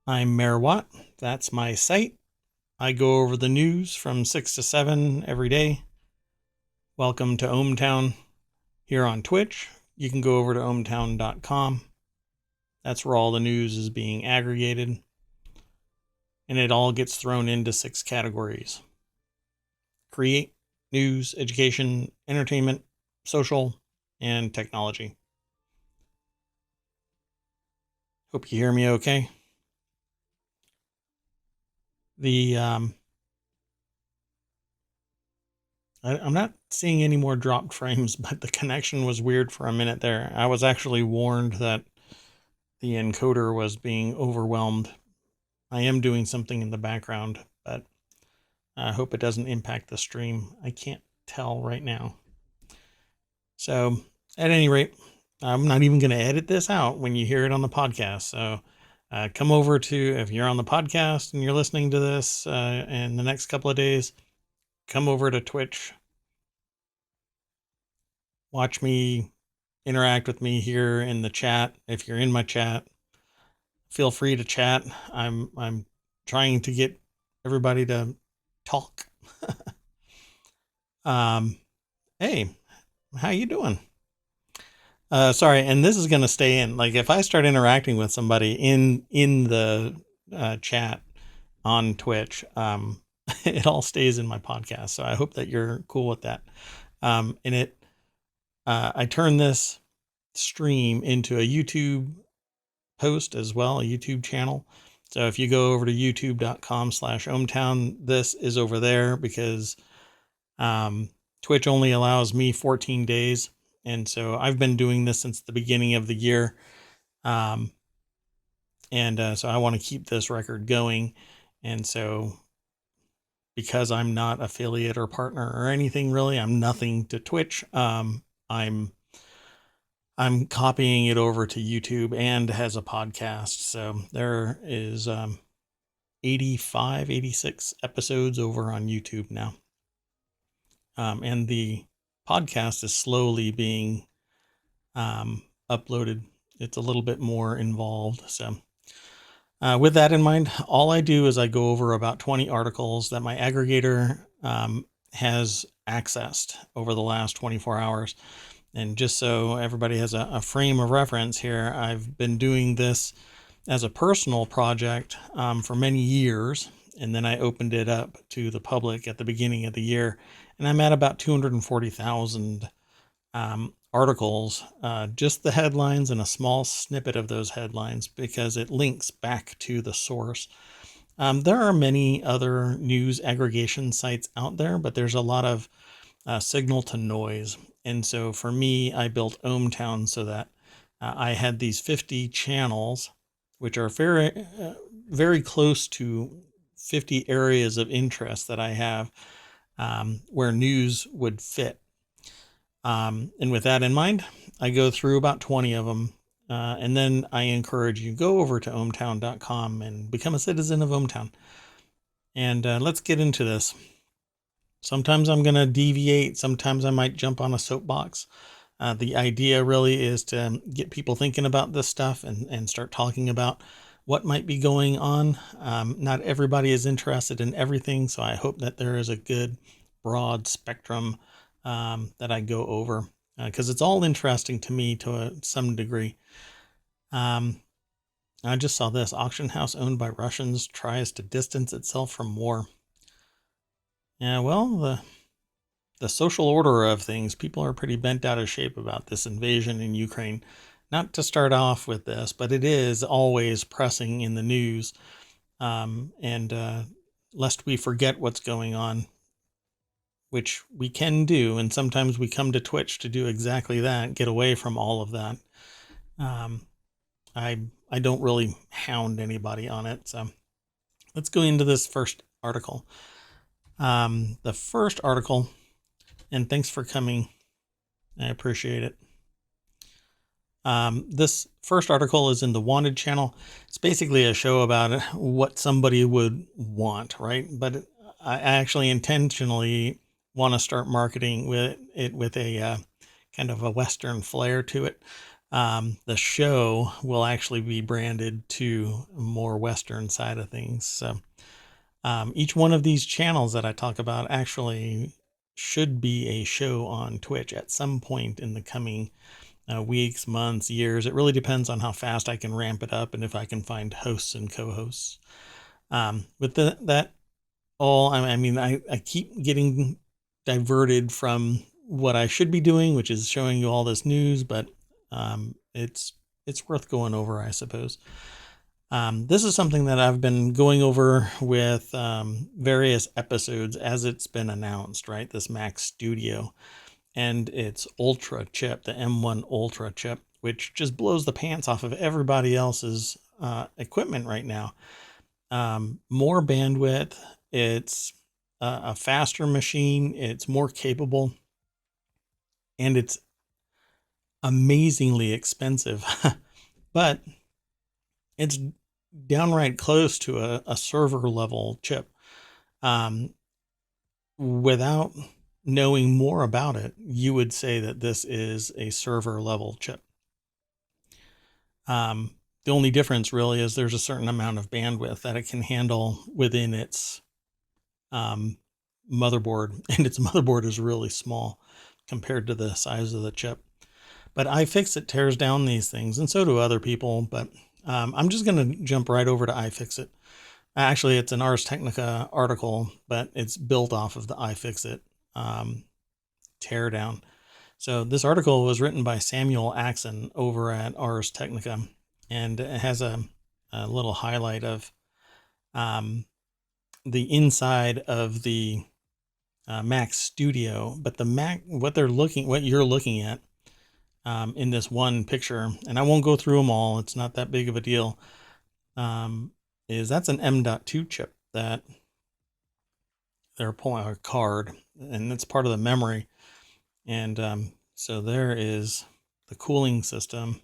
I'm Mayor Watt. That's my site. I go over the news from 6 to 7 every day. Welcome to ohmTown here on Twitch. You can go over to ohmTown.com. That's where all the news is being aggregated. And it all gets thrown into 6 categories: create, news, education, entertainment, social, and technology. Hope you hear me okay. I'm not seeing any more dropped frames, but the connection was weird for a minute there. I was actually warned that the encoder was being overwhelmed. I am doing something in the background, but I hope it doesn't impact the stream. I can't tell right now. So at any rate, I'm not even going to edit this out when you hear it on the podcast. So come over to, if you're on the podcast and you're listening to this in the next couple of days, come over to Twitch. Watch me interact with me here in the chat. If you're in my chat, feel free to chat. I'm trying to get everybody to talk. Hey, how you doing? Sorry, and this is going to stay in. Like, if I start interacting with somebody in the chat on Twitch, it all stays in my podcast. So I hope that you're cool with that. I turn this stream into a YouTube post as well, a YouTube channel. So if you go over to youtube.com/ohmTown, this is over there because Twitch only allows me 14 days. And so I've been doing this since the beginning of the year. So I want to keep this record going. And so because I'm not affiliate or partner or anything really, I'm nothing to Twitch. I'm copying it over to YouTube and as a podcast. So there is 85, 86 episodes over on YouTube now. And the podcast is slowly being uploaded. It's a little bit more involved. So with that in mind, all I do is I go over about 20 articles that my aggregator has accessed over the last 24 hours. And just so everybody has a frame of reference here, I've been doing this as a personal project for many years. And then I opened it up to the public at the beginning of the year. And I'm at about 240,000 articles, just the headlines and a small snippet of those headlines because it links back to the source. There are many other news aggregation sites out there, but there's a lot of signal to noise. And so for me, I built ohmTown so that I had these 50 channels, which are very, very close to 50 areas of interest that I have where news would fit. And with that in mind, I go through about 20 of them. And then I encourage you, go over to ohmTown.com and become a citizen of ohmTown. And let's get into this. Sometimes I'm going to deviate. Sometimes I might jump on a soapbox. The idea really is to get people thinking about this stuff and start talking about what might be going on. Not everybody is interested in everything, so I hope that there is a good broad spectrum that I go over because it's all interesting to me to some degree. I just saw this. Auction house owned by Russians tries to distance itself from war. Yeah, well, the social order of things, people are pretty bent out of shape about this invasion in Ukraine. Not to start off with this, but it is always pressing in the news. Lest we forget what's going on, which we can do, and sometimes we come to Twitch to do exactly that, get away from all of that. I don't really hound anybody on it, so let's go into this first article. The first article, and thanks for coming, I appreciate it. This first article is in the Wanted channel. It's basically a show about what somebody would want, right? But I actually intentionally want to start marketing with it with a kind of a Western flair to it. The show will actually be branded to more Western side of things. So each one of these channels that I talk about actually should be a show on Twitch at some point in the coming weeks, months, years. It really depends on how fast I can ramp it up and if I can find hosts and co-hosts. With that all, I mean, I keep getting diverted from what I should be doing, which is showing you all this news, but it's worth going over, I suppose. This is something that I've been going over with various episodes as it's been announced, right? This Mac Studio and its Ultra chip, the M1 Ultra chip, which just blows the pants off of everybody else's equipment right now. More bandwidth, it's a faster machine, it's more capable, and it's amazingly expensive. But it's downright close to a server level chip. Without knowing more about it, you would say that this is a server level chip. The only difference really is there's a certain amount of bandwidth that it can handle within its motherboard, and its motherboard is really small compared to the size of the chip. But iFixit tears down these things, and so do other people. But I'm just going to jump right over to iFixit. Actually, it's an Ars Technica article, but it's built off of the iFixit teardown. So this article was written by Samuel Axon over at Ars Technica, and it has a little highlight of the inside of the Mac Studio. But the Mac, what you're looking at in this one picture, and I won't go through them all, it's not that big of a deal, is that's an M.2 chip that they're pulling a card, and it's part of the memory. And so there is the cooling system,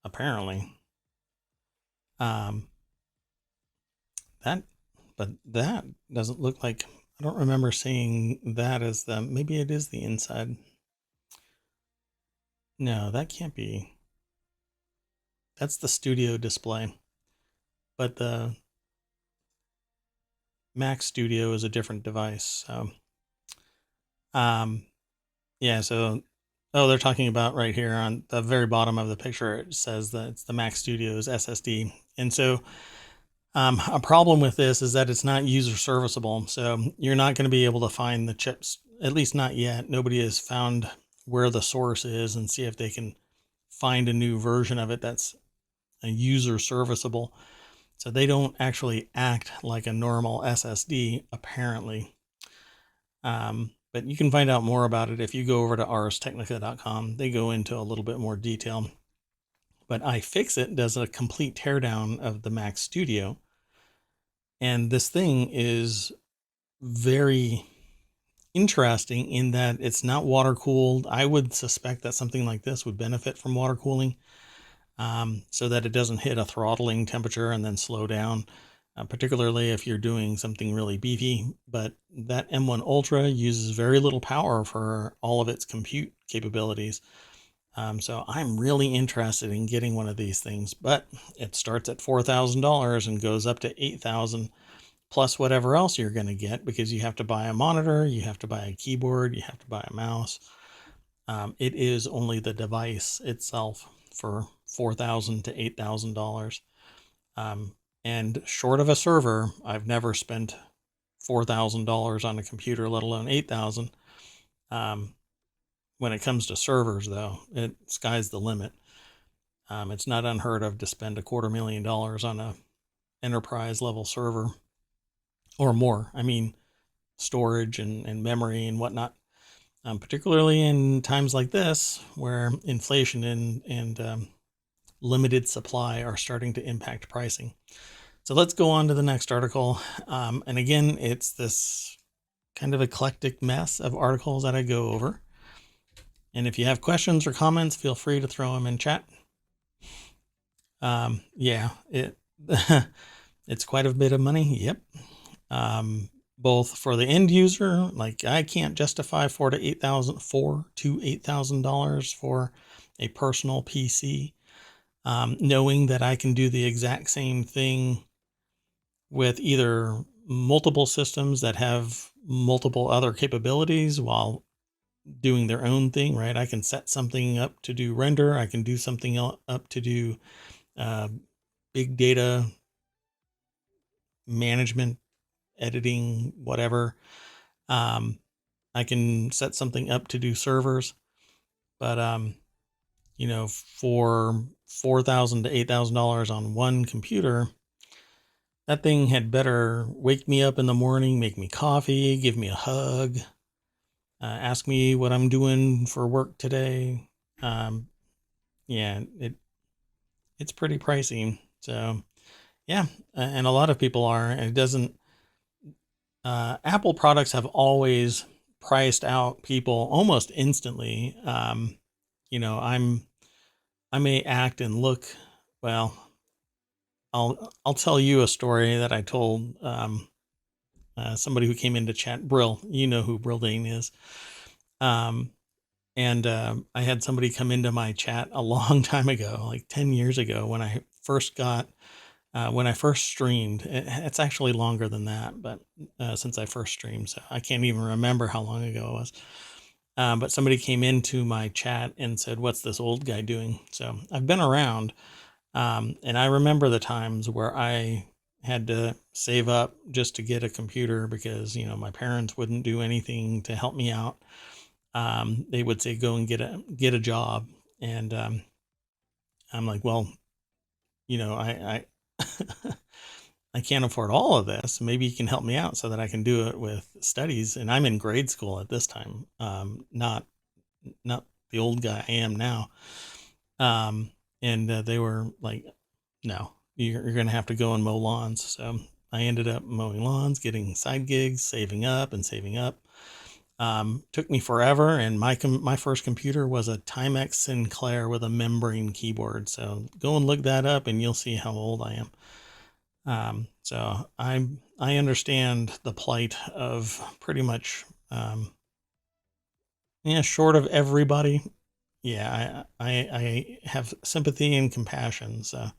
apparently. But that doesn't look like, I don't remember seeing that as maybe it is the inside. No, that can't be. That's the studio display. But the Mac Studio is a different device. So, yeah, so, they're talking about right here on the very bottom of the picture, it says that it's the Mac Studio's SSD. And so a problem with this is that it's not user serviceable. So you're not going to be able to find the chips, at least not yet. Nobody has found where the source is and see if they can find a new version of it that's a user serviceable. So they don't actually act like a normal SSD, apparently. But you can find out more about it if you go over to arstechnica.com. They go into a little bit more detail. But iFixit does a complete teardown of the Mac Studio. And this thing is very interesting in that it's not water cooled. I would suspect that something like this would benefit from water cooling, so that it doesn't hit a throttling temperature and then slow down, particularly if you're doing something really beefy. But that M1 Ultra uses very little power for all of its compute capabilities. So I'm really interested in getting one of these things, but it starts at $4,000 and goes up to $8,000 plus whatever else you're going to get, because you have to buy a monitor, you have to buy a keyboard, you have to buy a mouse. It is only the device itself for $4,000 to $8,000. And short of a server, I've never spent $4,000 on a computer, let alone $8,000. When it comes to servers, though, sky's the limit. It's not unheard of to spend $250,000 on a enterprise level server or more. I mean, storage and memory and whatnot. Particularly in times like this, where inflation and limited supply are starting to impact pricing. So let's go on to the next article. And again, it's this kind of eclectic mess of articles that I go over. And if you have questions or comments, feel free to throw them in chat. Yeah, it's quite a bit of money. Yep. Both for the end user, like I can't justify $4,000 to $8,000 for a personal PC, knowing that I can do the exact same thing with either multiple systems that have multiple other capabilities while doing their own thing, right? I can set something up to do render. I can do something up to do uh, big data management, editing, whatever. Um, I can set something up to do servers, but for $4,000 to $8,000 on one computer, that thing had better wake me up in the morning, make me coffee, give me a hug, ask me what I'm doing for work today. Um, yeah, it's pretty pricey. So yeah, and a lot of people are, and it doesn't. Apple products have always priced out people almost instantly. I may act and look well. I'll tell you a story that I told somebody who came into chat. Brill, you know who Brilldane is. Um, and I had somebody come into my chat a long time ago, like 10 years ago, when I first streamed. It's actually longer than that, but since I first streamed, so I can't even remember how long ago it was. But somebody came into my chat and said, "What's this old guy doing?" So I've been around, and I remember the times where I had to save up just to get a computer because my parents wouldn't do anything to help me out. They would say, "Go and get a job," and I'm like, "Well, I I can't afford all of this. Maybe you can help me out so that I can do it with studies." And I'm in grade school at this time, not the old guy I am now. Um, and they were like, "No, you're going to have to go and mow lawns." So I ended up mowing lawns, getting side gigs, saving up and saving up. Took me forever, and my first computer was a Timex Sinclair with a membrane keyboard. So go and look that up, and you'll see how old I am. So I understand the plight of pretty much, short of everybody. Yeah, I have sympathy and compassion. So,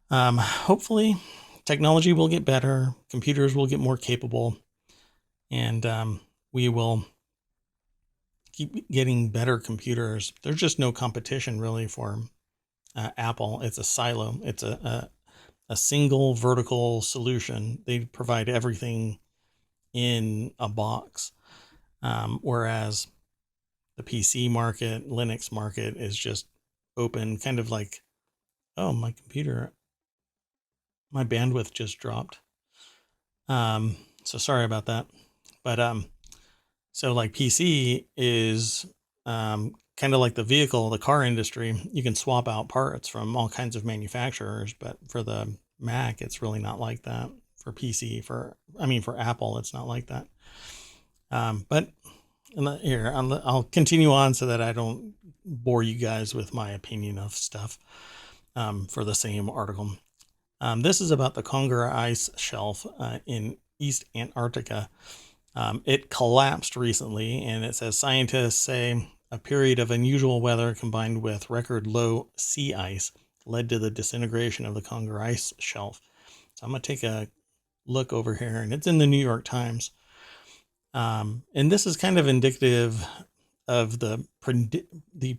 hopefully technology will get better, computers will get more capable, and, we will keep getting better computers. There's just no competition really for Apple. It's a silo. It's a single vertical solution. They provide everything in a box, whereas the PC market, Linux market is just open, kind of like, oh, my computer, my bandwidth just dropped. So sorry about that. But so like PC is kind of like the vehicle, the car industry. You can swap out parts from all kinds of manufacturers, but for the Mac, it's really not like that. For PC, for Apple, it's not like that. But here, I'll continue on so that I don't bore you guys with my opinion of stuff for the same article. This is about the Conger ice shelf in East Antarctica. It collapsed recently, and it says scientists say a period of unusual weather combined with record low sea ice led to the disintegration of the Conger ice shelf. So I'm going to take a look over here, and it's in the New York Times. And this is kind of indicative of the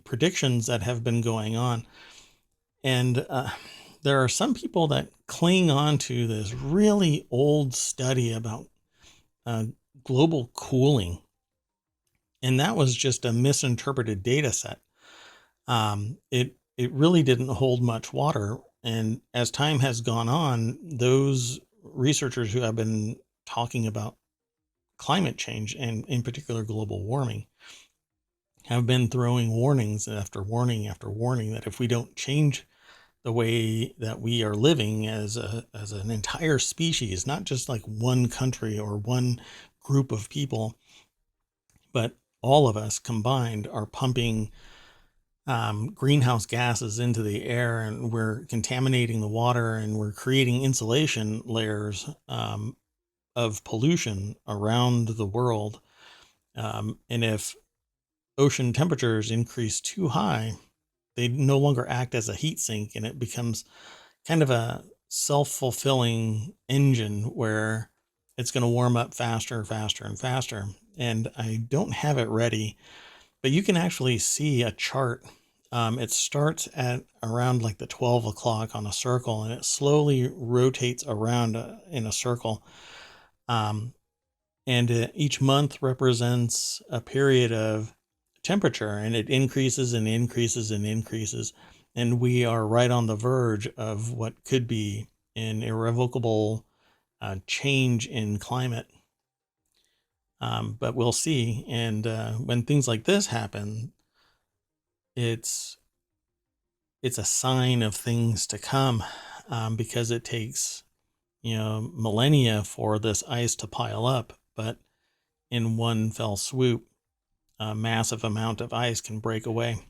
predictions that have been going on. And there are some people that cling on to this really old study about global cooling. And that was just a misinterpreted data set. It really didn't hold much water. And as time has gone on, those researchers who have been talking about climate change and in particular global warming have been throwing warnings after warning after warning that if we don't change the way that we are living as an entire species, not just like one country or one group of people, but all of us combined are pumping greenhouse gases into the air, and we're contaminating the water, and we're creating insulation layers of pollution around the world. And if ocean temperatures increase too high, they no longer act as a heat sink, and it becomes kind of a self-fulfilling engine where it's going to warm up faster, faster, and faster. And I don't have it ready, but you can actually see a chart. It starts at around like the 12 o'clock on a circle, and it slowly rotates around in a circle. And each month represents a period of temperature, and it increases and increases and increases. And we are right on the verge of what could be an irrevocable change in climate. But we'll see. And when things like this happen, it's a sign of things to come, because it takes millennia for this ice to pile up. But in one fell swoop, a massive amount of ice can break away.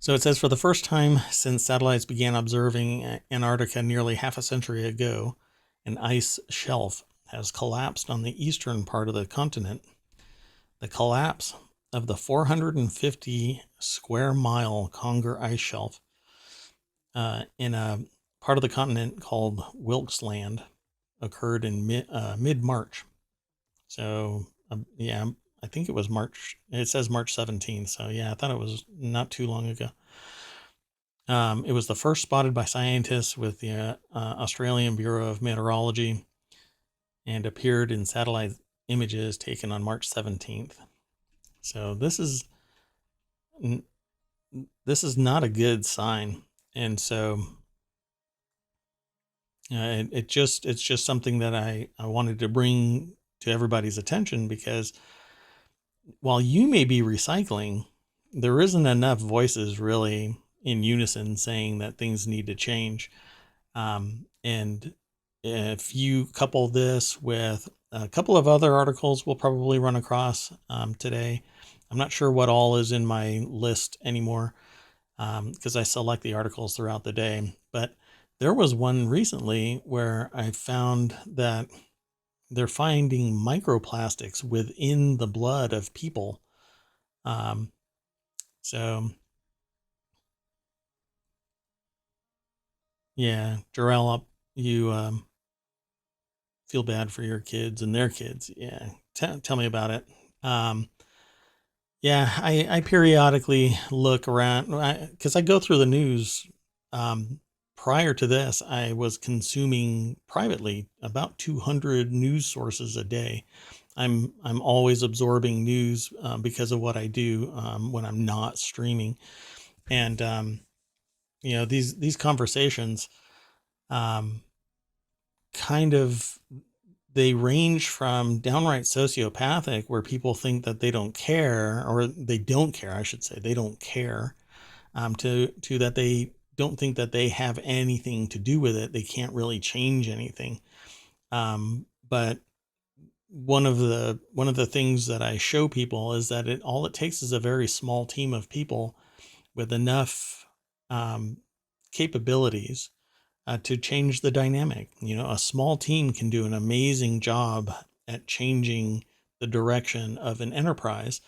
So it says, for the first time since satellites began observing Antarctica nearly half a century ago, an ice shelf has collapsed on the eastern part of the continent. The collapse of the 450 square mile Conger ice shelf in a part of the continent called Wilkes Land occurred in mid-March. So yeah, I think it was March. It says March 17th. So yeah, I thought it was not too long ago. It was the first spotted by scientists with the Australian Bureau of Meteorology, and appeared in satellite images taken on March 17th. So this is not a good sign. And so it's just something that I wanted to bring to everybody's attention, because while you may be recycling, there isn't enough voices really in unison saying that things need to change. And if you couple this with a couple of other articles we'll probably run across today, I'm not sure what all is in my list anymore, because I select the articles throughout the day. But there was one recently where I found that they're finding microplastics within the blood of people. So yeah, Jarrell, you feel bad for your kids and their kids. Yeah, tell me about it. Yeah, I periodically look around, because I go through the news. Prior to this, I was consuming privately about 200 news sources a day. I'm always absorbing news because of what I do when I'm not streaming. And these conversations kind of, they range from downright sociopathic, where people think that they don't care, or they don't care, I should say, they don't care, to that they don't think that they have anything to do with it. They can't really change anything. But one of the things that I show people is that all it takes is a very small team of people with enough capabilities to change the dynamic. A small team can do an amazing job at changing the direction of an enterprise,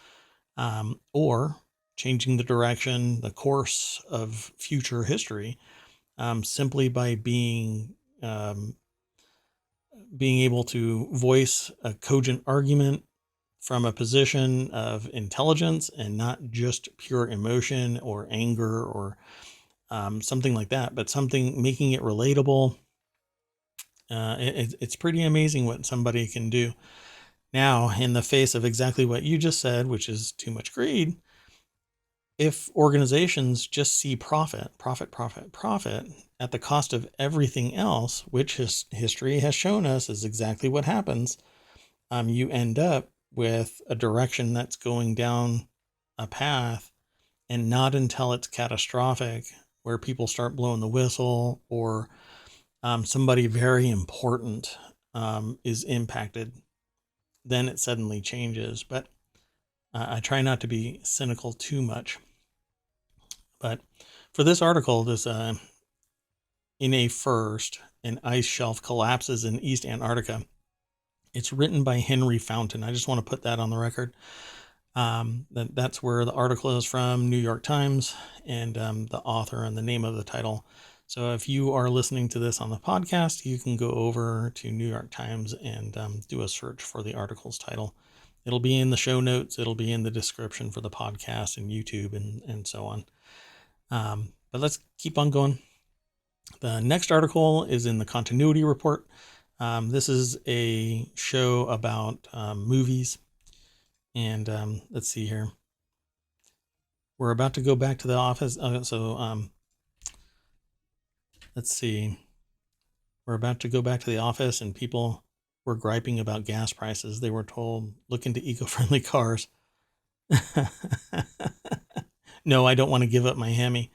or changing the direction, the course of future history, simply by being able to voice a cogent argument from a position of intelligence, and not just pure emotion or anger or something like that, but something making it relatable. It's pretty amazing what somebody can do. Now, in the face of exactly what you just said, which is too much greed, if organizations just see profit at the cost of everything else, which history has shown us is exactly what happens, you end up with a direction that's going down a path, and not until it's catastrophic, where people start blowing the whistle, or somebody very important is impacted, then it suddenly changes. But I try not to be cynical too much. But for this article, this in a first, an ice shelf collapses in East Antarctica. It's written by Henry Fountain. I just want to put that on the record. That's where the article is from, New York Times, and the author and the name of the title. So if you are listening to this on the podcast, you can go over to New York Times and do a search for the article's title. It'll be in the show notes. It'll be in the description for the podcast and YouTube and so on. But let's keep on going. The next article is in the continuity report. This is a show about movies. And let's see here. We're about to go back to the office. Let's see. We're about to go back to the office, and people were griping about gas prices. They were told, look into eco-friendly cars. No, I don't want to give up my Hemi.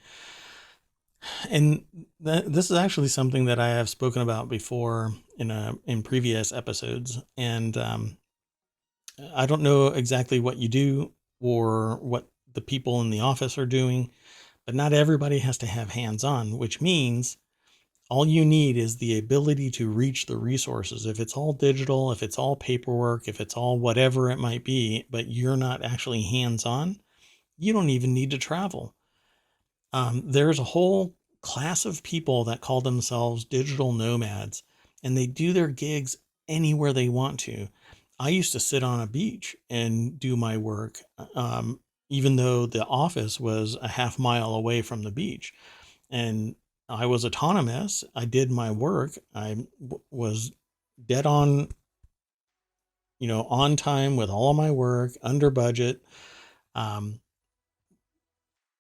And this is actually something that I have spoken about before in previous episodes. And I don't know exactly what you do or what the people in the office are doing, but not everybody has to have hands-on, which means all you need is the ability to reach the resources. If it's all digital, if it's all paperwork, if it's all whatever it might be, but you're not actually hands-on, you don't even need to travel. There's a whole class of people that call themselves digital nomads, and they do their gigs anywhere they want to. I used to sit on a beach and do my work, even though the office was a half mile away from the beach. And I was autonomous. I did my work. I was dead on, on time with all of my work, under budget,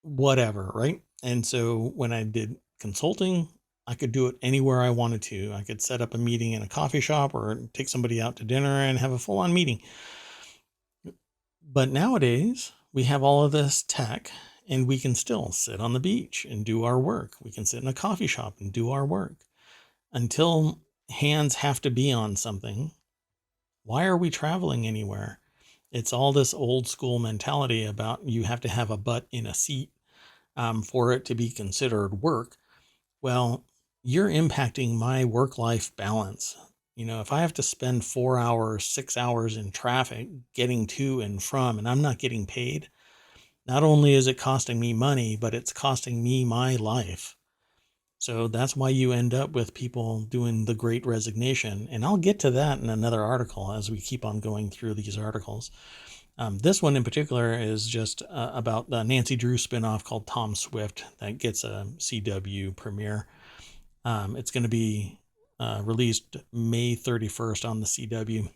whatever, right? And so when I did consulting, I could do it anywhere I wanted to. I could set up a meeting in a coffee shop or take somebody out to dinner and have a full-on meeting. But nowadays, we have all of this tech, and we can still sit on the beach and do our work. We can sit in a coffee shop and do our work. Until hands have to be on something, why are we traveling anywhere? It's all this old school mentality about you have to have a butt in a seat for it to be considered work. Well, you're impacting my work-life balance. If I have to spend 4 hours, 6 hours in traffic getting to and from, and I'm not getting paid, not only is it costing me money, but it's costing me my life. So that's why you end up with people doing the Great Resignation. And I'll get to that in another article as we keep on going through these articles. This one in particular is just about the Nancy Drew spinoff called Tom Swift that gets a CW premiere. It's going to be released May 31st on the CW.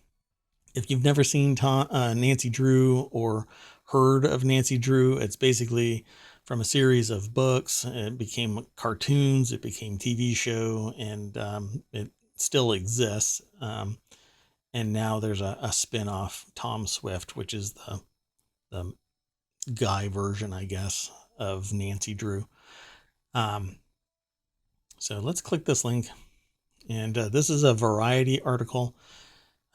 If you've never seen Nancy Drew or heard of Nancy Drew, it's basically from a series of books. It became cartoons, it became TV show, and it still exists. And now there's a spin-off, Tom Swift, which is the guy version, I guess, of Nancy Drew. So let's click this link. And this is a Variety article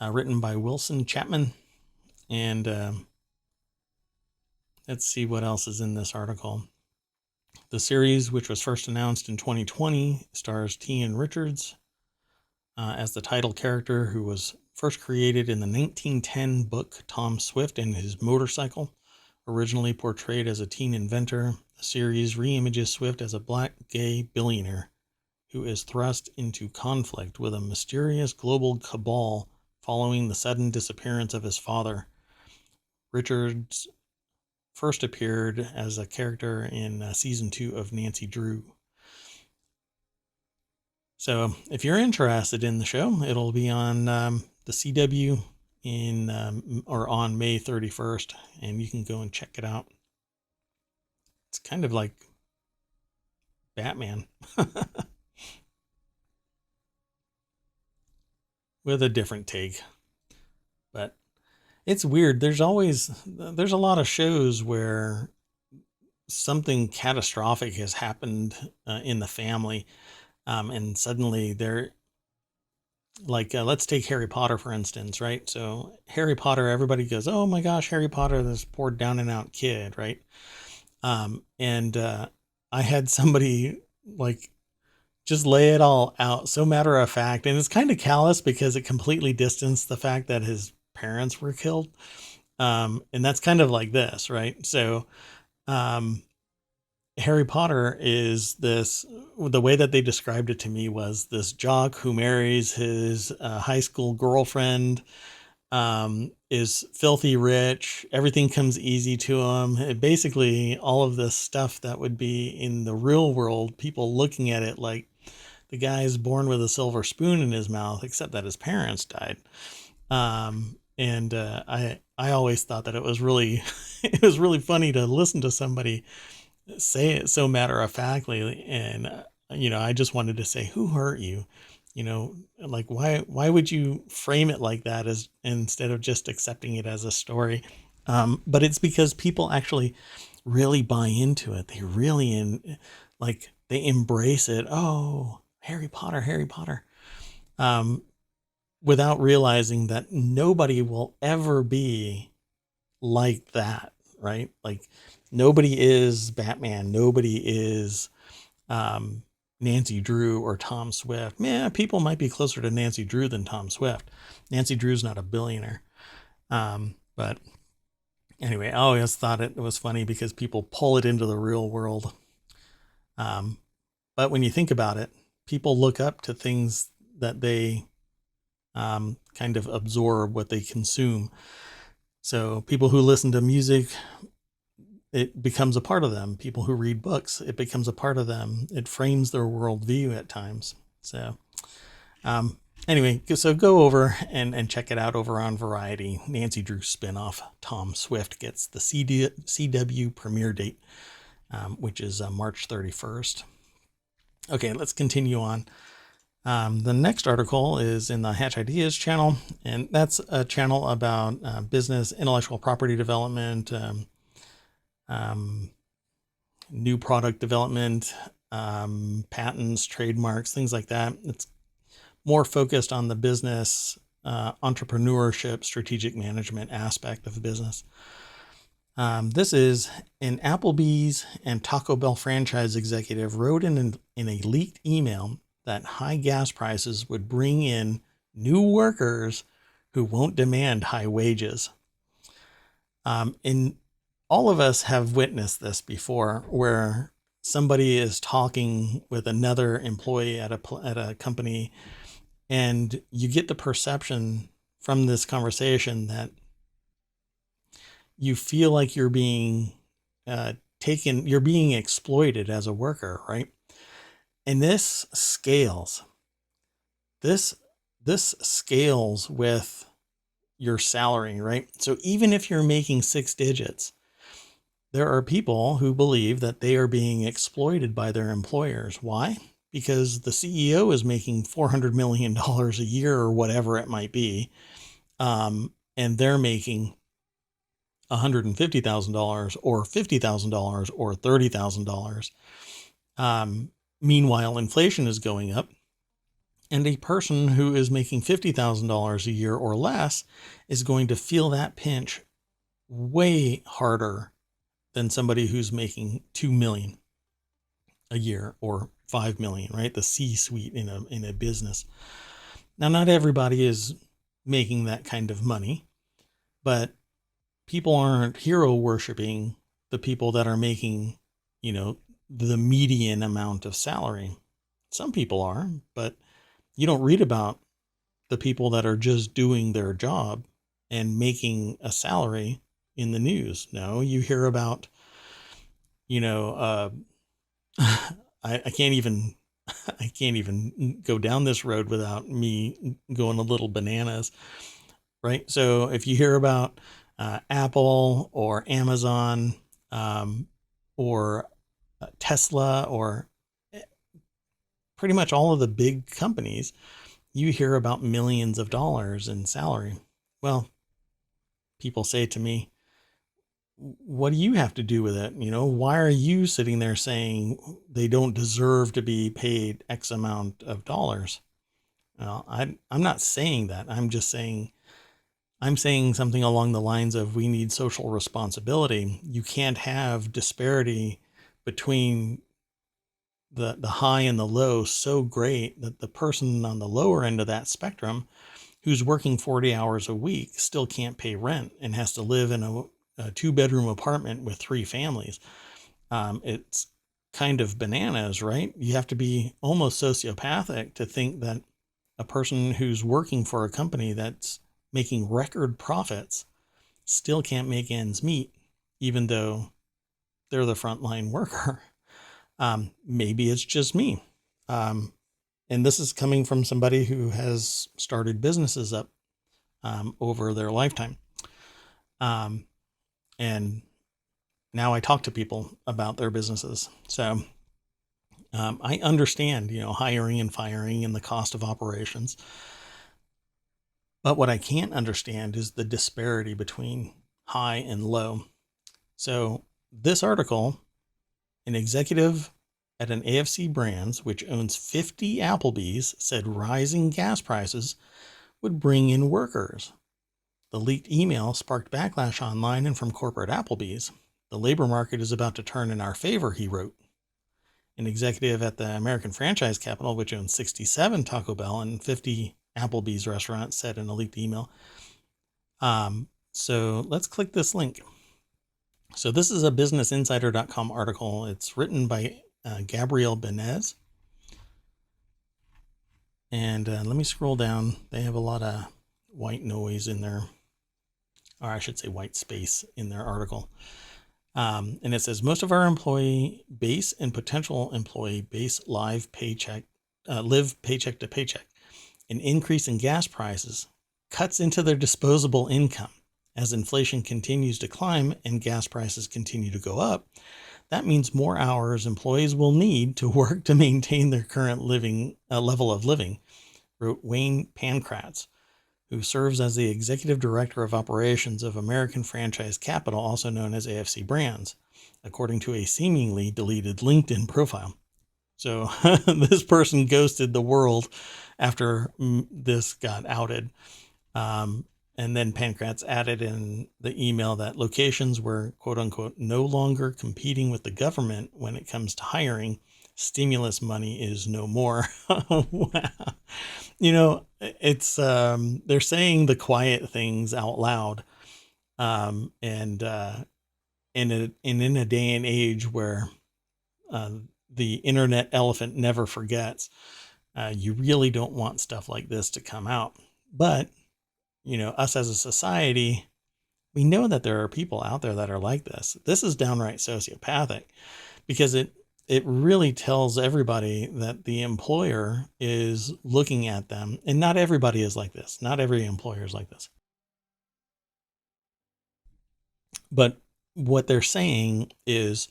written by Wilson Chapman. And let's see what else is in this article. The series, which was first announced in 2020, stars Tian Richards as the title character, who was first created in the 1910 book Tom Swift and His Motorcycle. Originally portrayed as a teen inventor, the series reimages Swift as a black gay billionaire who is thrust into conflict with a mysterious global cabal following the sudden disappearance of his father. Richards first appeared as a character in season 2 of Nancy Drew. So if you're interested in the show, it'll be on the CW on May 31st, and you can go and check it out. It's kind of like Batman with a different take. But it's weird. There's a lot of shows where something catastrophic has happened in the family, and suddenly they're like, let's take Harry Potter, for instance, right? So Harry Potter, everybody goes, oh my gosh, Harry Potter, this poor down and out kid, right? And I had somebody like just lay it all out so matter of fact, and it's kind of callous because it completely distanced the fact that his parents were killed. And that's kind of like this, right? So, um, Harry Potter is this, the way that they described it to me was this jock who marries his high school girlfriend, is filthy rich. Everything comes easy to him. Basically, all of this stuff that would be in the real world, people looking at it like the guy's born with a silver spoon in his mouth, except that his parents died. And I always thought that it was really it was really funny to listen to somebody say it so matter of factly. And I just wanted to say, who hurt you? Like, why would you frame it like that, as instead of just accepting it as a story? But it's because people actually really buy into it. They really like, they embrace it. Oh, Harry Potter, Harry Potter. Um, Without realizing that nobody will ever be like that, right? Like, nobody is Batman. Nobody is um, Nancy Drew or Tom Swift. Yeah, people might be closer to Nancy Drew than Tom Swift. Nancy Drew's not a billionaire. But anyway, I always thought it was funny because people pull it into the real world. But when you think about it, people look up to things that they kind of absorb, what they consume. So people who listen to music, it becomes a part of them. People who read books, it becomes a part of them. It frames their worldview at times. So anyway, so go over and check it out over on Variety. Nancy Drew spinoff, Tom Swift, gets the CW premiere date, which is March 31st. Okay, let's continue on. The next article is in the Hatch Ideas channel, and that's a channel about business, intellectual property development, new product development, patents, trademarks, things like that. It's more focused on the business, entrepreneurship, strategic management aspect of the business. This is an Applebee's and Taco Bell franchise executive wrote in a leaked email that high gas prices would bring in new workers who won't demand high wages. And all of us have witnessed this before, where somebody is talking with another employee at a company, and you get the perception from this conversation that you feel like you're being you're being exploited as a worker, right? And this scales. This scales with your salary, right? So even if you're making 6 digits, there are people who believe that they are being exploited by their employers. Why? Because the CEO is making $400 million a year or whatever it might be, and they're making $150,000 or $50,000 or $30,000. Meanwhile, inflation is going up, and a person who is making $50,000 a year or less is going to feel that pinch way harder than somebody who's making $2 million a year or $5 million, right? The C-suite in a business. Now, not everybody is making that kind of money, but people aren't hero worshiping the people that are making, the median amount of salary. Some people are, but you don't read about the people that are just doing their job and making a salary in the news. No, you hear about, I can't even I can't even go down this road without me going a little bananas, right? So if you hear about Apple or Amazon, or Tesla, or pretty much all of the big companies, you hear about millions of dollars in salary. Well, people say to me, what do you have to do with it? Why are you sitting there saying they don't deserve to be paid X amount of dollars? Well, I'm not saying that. I'm saying something along the lines of, we need social responsibility. You can't have disparity between the high and the low so great that the person on the lower end of that spectrum, who's working 40 hours a week still can't pay rent and has to live in a 2-bedroom apartment with 3 families. It's kind of bananas, right? You have to be almost sociopathic to think that a person who's working for a company that's making record profits still can't make ends meet, even though they're the frontline worker. Maybe it's just me. And this is coming from somebody who has started businesses up over their lifetime. And now I talk to people about their businesses. So I understand, hiring and firing and the cost of operations. But what I can't understand is the disparity between high and low. So this article, an executive at an AFC Brands, which owns 50 Applebee's, said rising gas prices would bring in workers. The leaked email sparked backlash online and from corporate Applebee's. The labor market is about to turn in our favor, he wrote. An executive at the American Franchise Capital, which owns 67 Taco Bell and 50 Applebee's restaurants, said in a leaked email. So let's click this link. So this is a businessinsider.com article. It's written by Gabrielle Benez. And let me scroll down. They have a lot of white noise in there, or I should say white space in their article. And it says, most of our employee base and potential employee base live paycheck to paycheck. An increase in gas prices cuts into their disposable income. As inflation continues to climb and gas prices continue to go up, that means more hours employees will need to work to maintain their current level of living, wrote Wayne Pankratz, who serves as the executive director of operations of American Franchise Capital, also known as AFC Brands, according to a seemingly deleted LinkedIn profile. So this person ghosted the world after this got outed. And then Pankratz added in the email that locations were, quote unquote, no longer competing with the government when it comes to hiring. Stimulus money is no more. Wow. It's they're saying the quiet things out loud. And in a day and age where the internet elephant never forgets, you really don't want stuff like this to come out. But us as a society, we know that there are people out there that are like this. This is downright sociopathic because it really tells everybody that the employer is looking at them. And not everybody is like this. Not every employer is like this. But what they're saying is,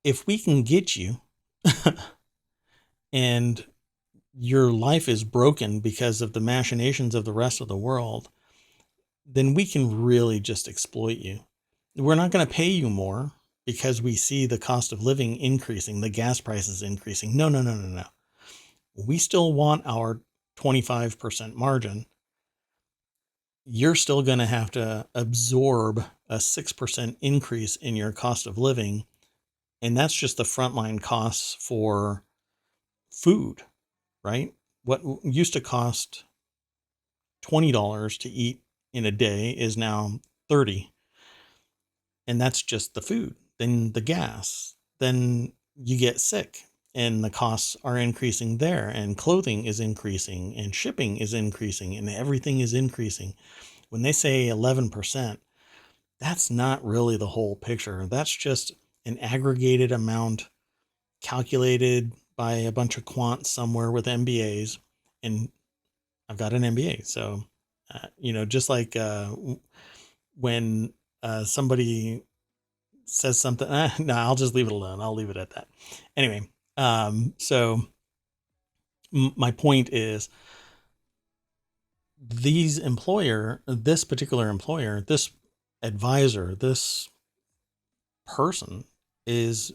if we can get you and your life is broken because of the machinations of the rest of the world, then we can really just exploit you. We're not going to pay you more because we see the cost of living increasing, the gas prices increasing. No. We still want our 25% margin. You're still going to have to absorb a 6% increase in your cost of living. And that's just the frontline costs for food, right? What used to cost $20 to eat in a day is now $30. And that's just the food. Then the gas, then you get sick and the costs are increasing there, and clothing is increasing and shipping is increasing and everything is increasing. When they say 11%, that's not really the whole picture. That's just an aggregated amount calculated by a bunch of quants somewhere with MBAs. And I've got an MBA. So, just like when somebody says something, no, I'll just leave it alone. I'll leave it at that. Anyway, so my point is, this particular employer, this advisor, this person is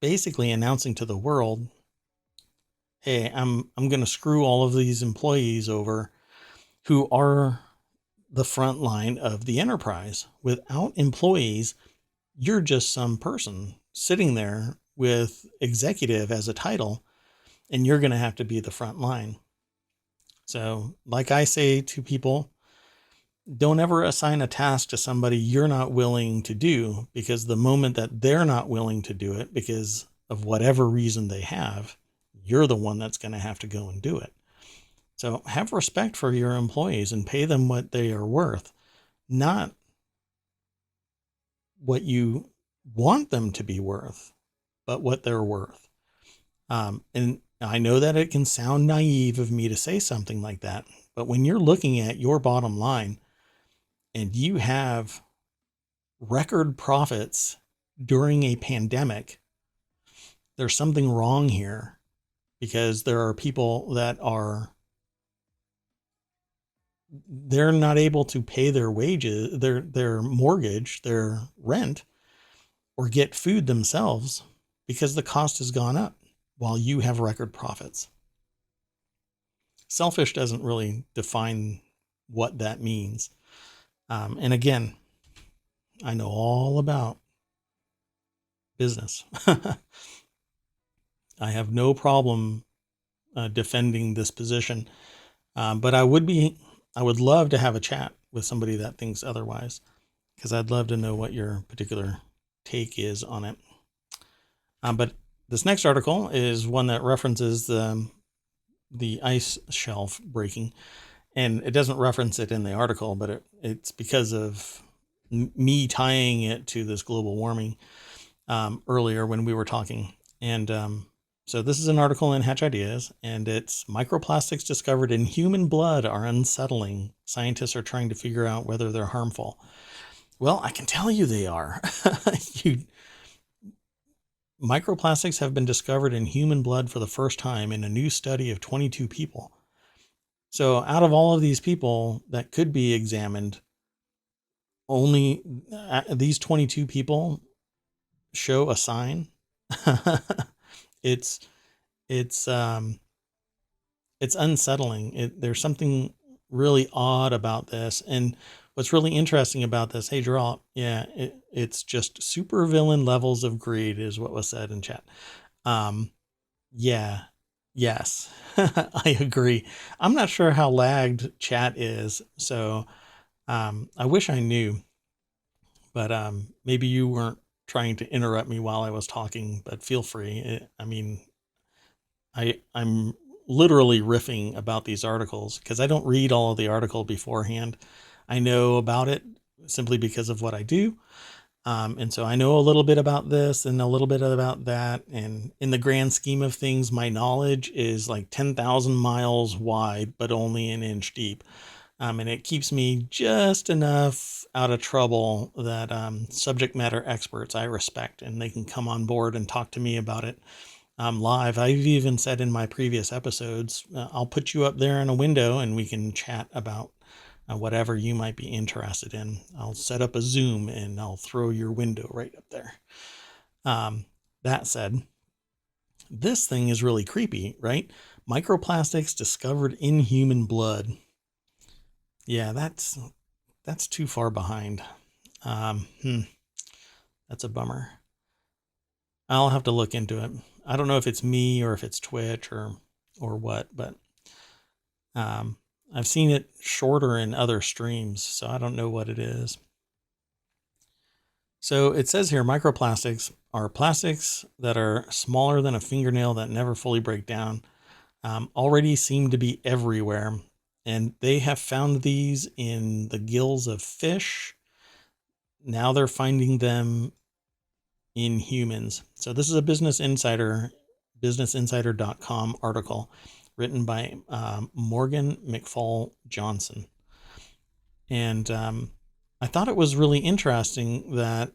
basically announcing to the world, hey, I'm going to screw all of these employees over who are the front line of the enterprise. Without employees, you're just some person sitting there with executive as a title, and you're going to have to be the front line. So, like I say to people, don't ever assign a task to somebody you're not willing to do, because the moment that they're not willing to do it because of whatever reason they have, you're the one that's going to have to go and do it. So have respect for your employees and pay them what they are worth, not what you want them to be worth, but what they're worth. And I know that it can sound naive of me to say something like that, but when you're looking at your bottom line and you have record profits during a pandemic, there's something wrong here, because there are people that they're not able to pay their wages, their mortgage, their rent, or get food themselves because the cost has gone up while you have record profits. Selfish doesn't really define what that means. And again, I know all about business. I have no problem defending this position, but I would love to have a chat with somebody that thinks otherwise, because I'd love to know what your particular take is on it. But this next article is one that references the ice shelf breaking, and it doesn't reference it in the article, but it's because of me tying it to this global warming earlier when we were talking. And so this is an article in Hatch Ideas, and it's microplastics discovered in human blood are unsettling. Scientists are trying to figure out whether they're harmful. Well, I can tell you they are. Microplastics have been discovered in human blood for the first time in a new study of 22 people. So out of all of these people that could be examined, only these 22 people show a sign. it's unsettling. There's something really odd about this. And what's really interesting about this, hey, Gerald, yeah, it's just super villain levels of greed is what was said in chat. Yeah, yes, I agree. I'm not sure how lagged chat is, so I wish I knew, but maybe you weren't trying to interrupt me while I was talking, but feel free. I mean, I'm literally riffing about these articles because I don't read all of the article beforehand. I know about it simply because of what I do. And so I know a little bit about this and a little bit about that. And in the grand scheme of things, my knowledge is like 10,000 miles wide, but only an inch deep. And it keeps me just enough out of trouble that subject matter experts I respect, and they can come on board and talk to me about it live. I've even said in my previous episodes, I'll put you up there in a window and we can chat about whatever you might be interested in. I'll set up a Zoom and I'll throw your window right up there. That said, this thing is really creepy, right? Microplastics discovered in human blood. Yeah, that's too far behind. That's a bummer. I'll have to look into it. I don't know if it's me or if it's Twitch or what, but I've seen it shorter in other streams, so I don't know what it is. So it says here, microplastics are plastics that are smaller than a fingernail that never fully break down, already seem to be everywhere. And they have found these in the gills of fish. Now they're finding them in humans. So this is a businessinsider.com article written by Morgan McFall Johnson. And I thought it was really interesting that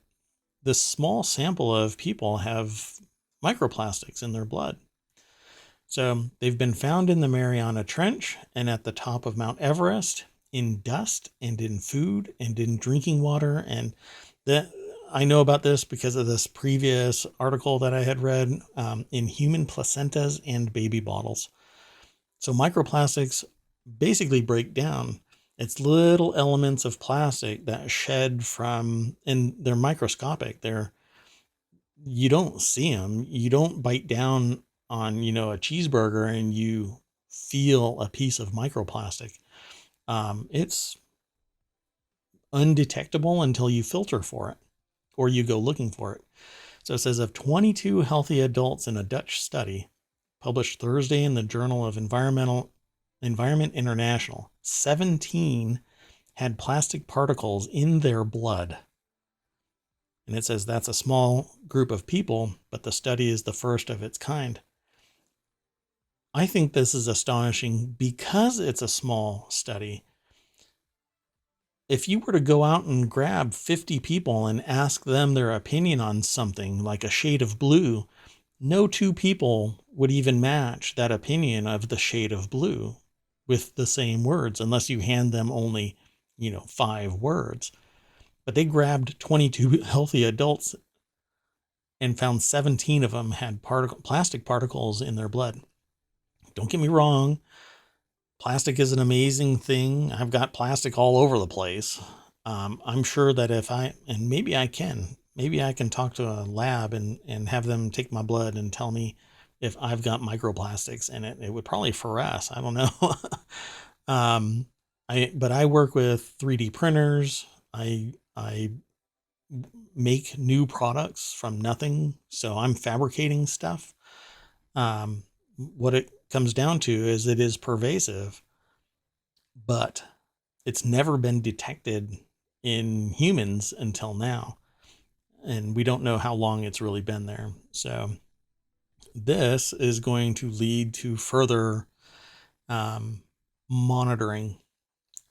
this small sample of people have microplastics in their blood. So they've been found in the Mariana Trench and at the top of Mount Everest, in dust and in food and in drinking water. And I know about this because of this previous article that I had read, in human placentas and baby bottles. So microplastics basically break down. It's little elements of plastic that shed from, and they're microscopic. You don't see them. You don't bite down on, a cheeseburger and you feel a piece of microplastic. It's undetectable until you filter for it or you go looking for it. So it says of 22 healthy adults in a Dutch study published Thursday in the Journal of Environment International, 17 had plastic particles in their blood. And it says that's a small group of people, but the study is the first of its kind. I think this is astonishing because it's a small study. If you were to go out and grab 50 people and ask them their opinion on something like a shade of blue, no two people would even match that opinion of the shade of blue with the same words, unless you hand them only, 5 words. But they grabbed 22 healthy adults and found 17 of them had plastic particles in their blood. Don't get me wrong. Plastic is an amazing thing. I've got plastic all over the place. I'm sure that maybe I can talk to a lab and have them take my blood and tell me if I've got microplastics in it. It would probably fluoresce. I don't know. But I work with 3D printers. I make new products from nothing. So I'm fabricating stuff. What it comes down to is it is pervasive, but it's never been detected in humans until now. And we don't know how long it's really been there. So this is going to lead to further monitoring,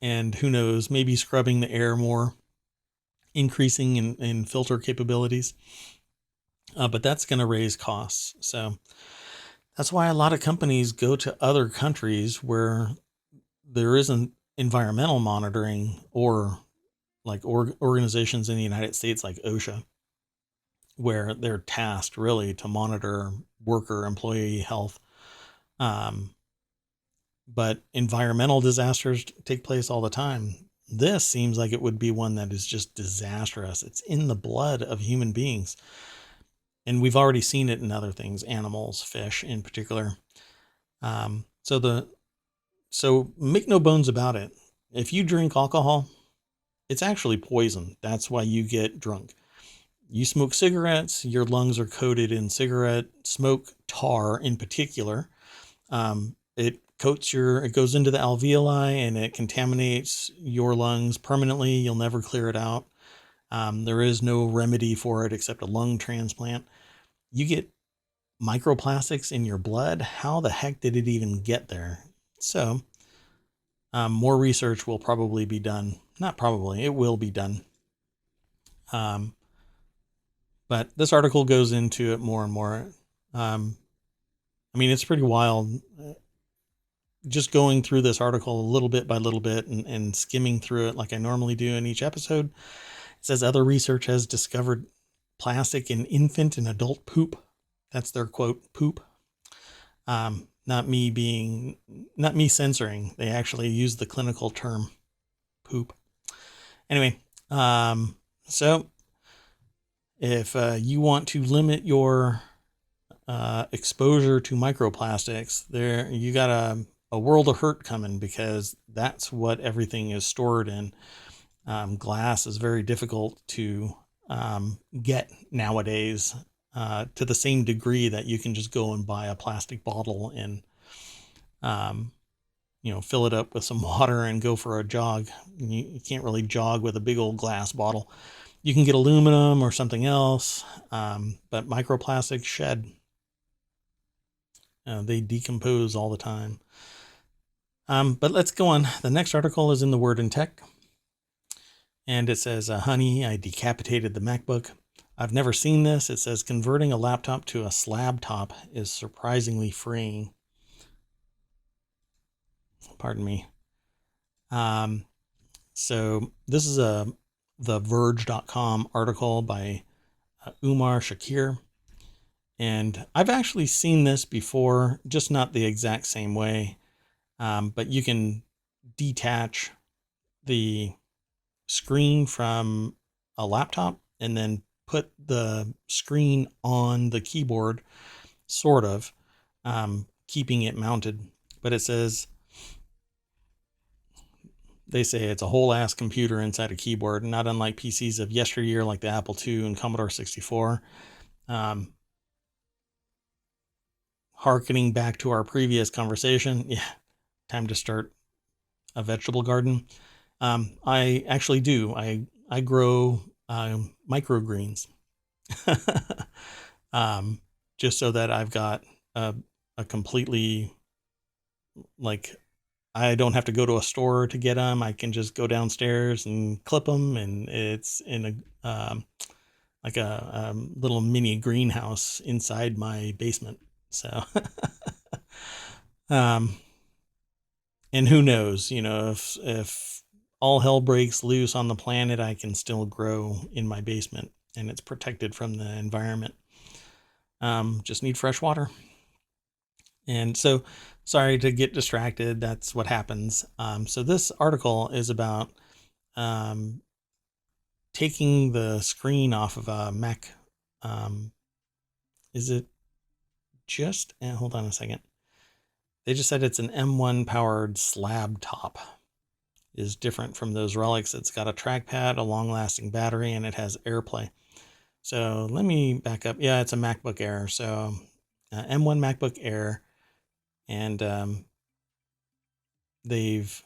and who knows, maybe scrubbing the air more, increasing in filter capabilities. But that's going to raise costs. So that's why a lot of companies go to other countries where there isn't environmental monitoring, or like organizations in the United States like OSHA, where they're tasked really to monitor worker employee health. But environmental disasters take place all the time. This seems like it would be one that is just disastrous. It's in the blood of human beings. And we've already seen it in other things, animals, fish in particular. So make no bones about it. If you drink alcohol, it's actually poison. That's why you get drunk. You smoke cigarettes, your lungs are coated in cigarette smoke, tar in particular. It goes into the alveoli and it contaminates your lungs permanently. You'll never clear it out. There is no remedy for it except a lung transplant. You get microplastics in your blood. How the heck did it even get there? So, more research will probably be done. Not probably, it will be done. But this article goes into it more and more. It's pretty wild. Just going through this article a little bit by little bit and skimming through it like I normally do in each episode. It says other research has discovered plastic in infant and adult poop. That's their quote, poop. Not me censoring. They actually use the clinical term poop. Anyway, so if you want to limit your exposure to microplastics, you got a world of hurt coming, because that's what everything is stored in. Glass is very difficult to get nowadays, to the same degree that you can just go and buy a plastic bottle and fill it up with some water and go for a jog. You can't really jog with a big old glass bottle. You can get aluminum or something else, but microplastics shed. They decompose all the time. But let's go on. The next article is in the Word in Tech. And it says, honey, I decapitated the MacBook. I've never seen this. It says, converting a laptop to a slab top is surprisingly freeing. Pardon me. So this is the Verge.com article by Umar Shakir. And I've actually seen this before, just not the exact same way. But you can detach the screen from a laptop and then put the screen on the keyboard, sort of, keeping it mounted. but it says, they say it's a whole ass computer inside a keyboard, not unlike PCs of yesteryear like the Apple II and Commodore 64. Harkening back to our previous conversation, yeah, time to start a vegetable garden. I actually do. I grow microgreens, just so that I've got a completely, like, I don't have to go to a store to get them. I can just go downstairs and clip them, and it's in a like a little mini greenhouse inside my basement. So, and who knows, if all hell breaks loose on the planet, I can still grow in my basement, and it's protected from the environment. Just need fresh water. And so, sorry to get distracted. That's what happens. So this article is about taking the screen off of a Mac. Is it just? Hold on a second. They just said it's an M1 powered slab top. Is different from those relics. It's got a trackpad, a long-lasting battery, and it has AirPlay. So let me back up. Yeah, it's a MacBook Air. So M1 MacBook Air, and they've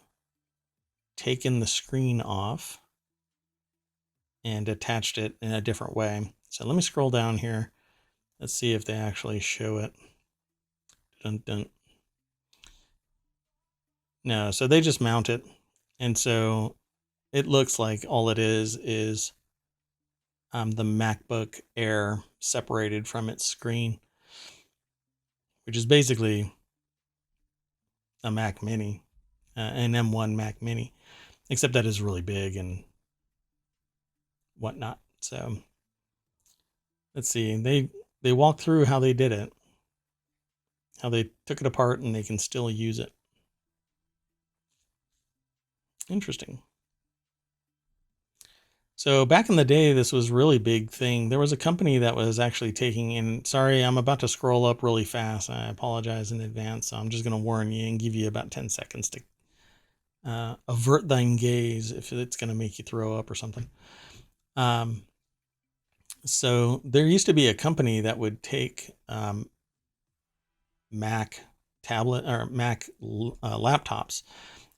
taken the screen off and attached it in a different way. So let me scroll down here. Let's see if they actually show it. Dun, dun. No, so they just mount it. And so it looks like all it is the MacBook Air separated from its screen, which is basically a Mac Mini, an M1 Mac Mini, except that is really big and whatnot. So let's see. They walk through how they did it, how they took it apart, and they can still use it. Interesting. So back in the day, this was a really big thing. There was a company that was actually taking in. Sorry, I'm about to scroll up really fast. I apologize in advance. So I'm just going to warn you and give you about 10 seconds to avert thine gaze if it's going to make you throw up or something. So there used to be a company that would take Mac tablet or Mac laptops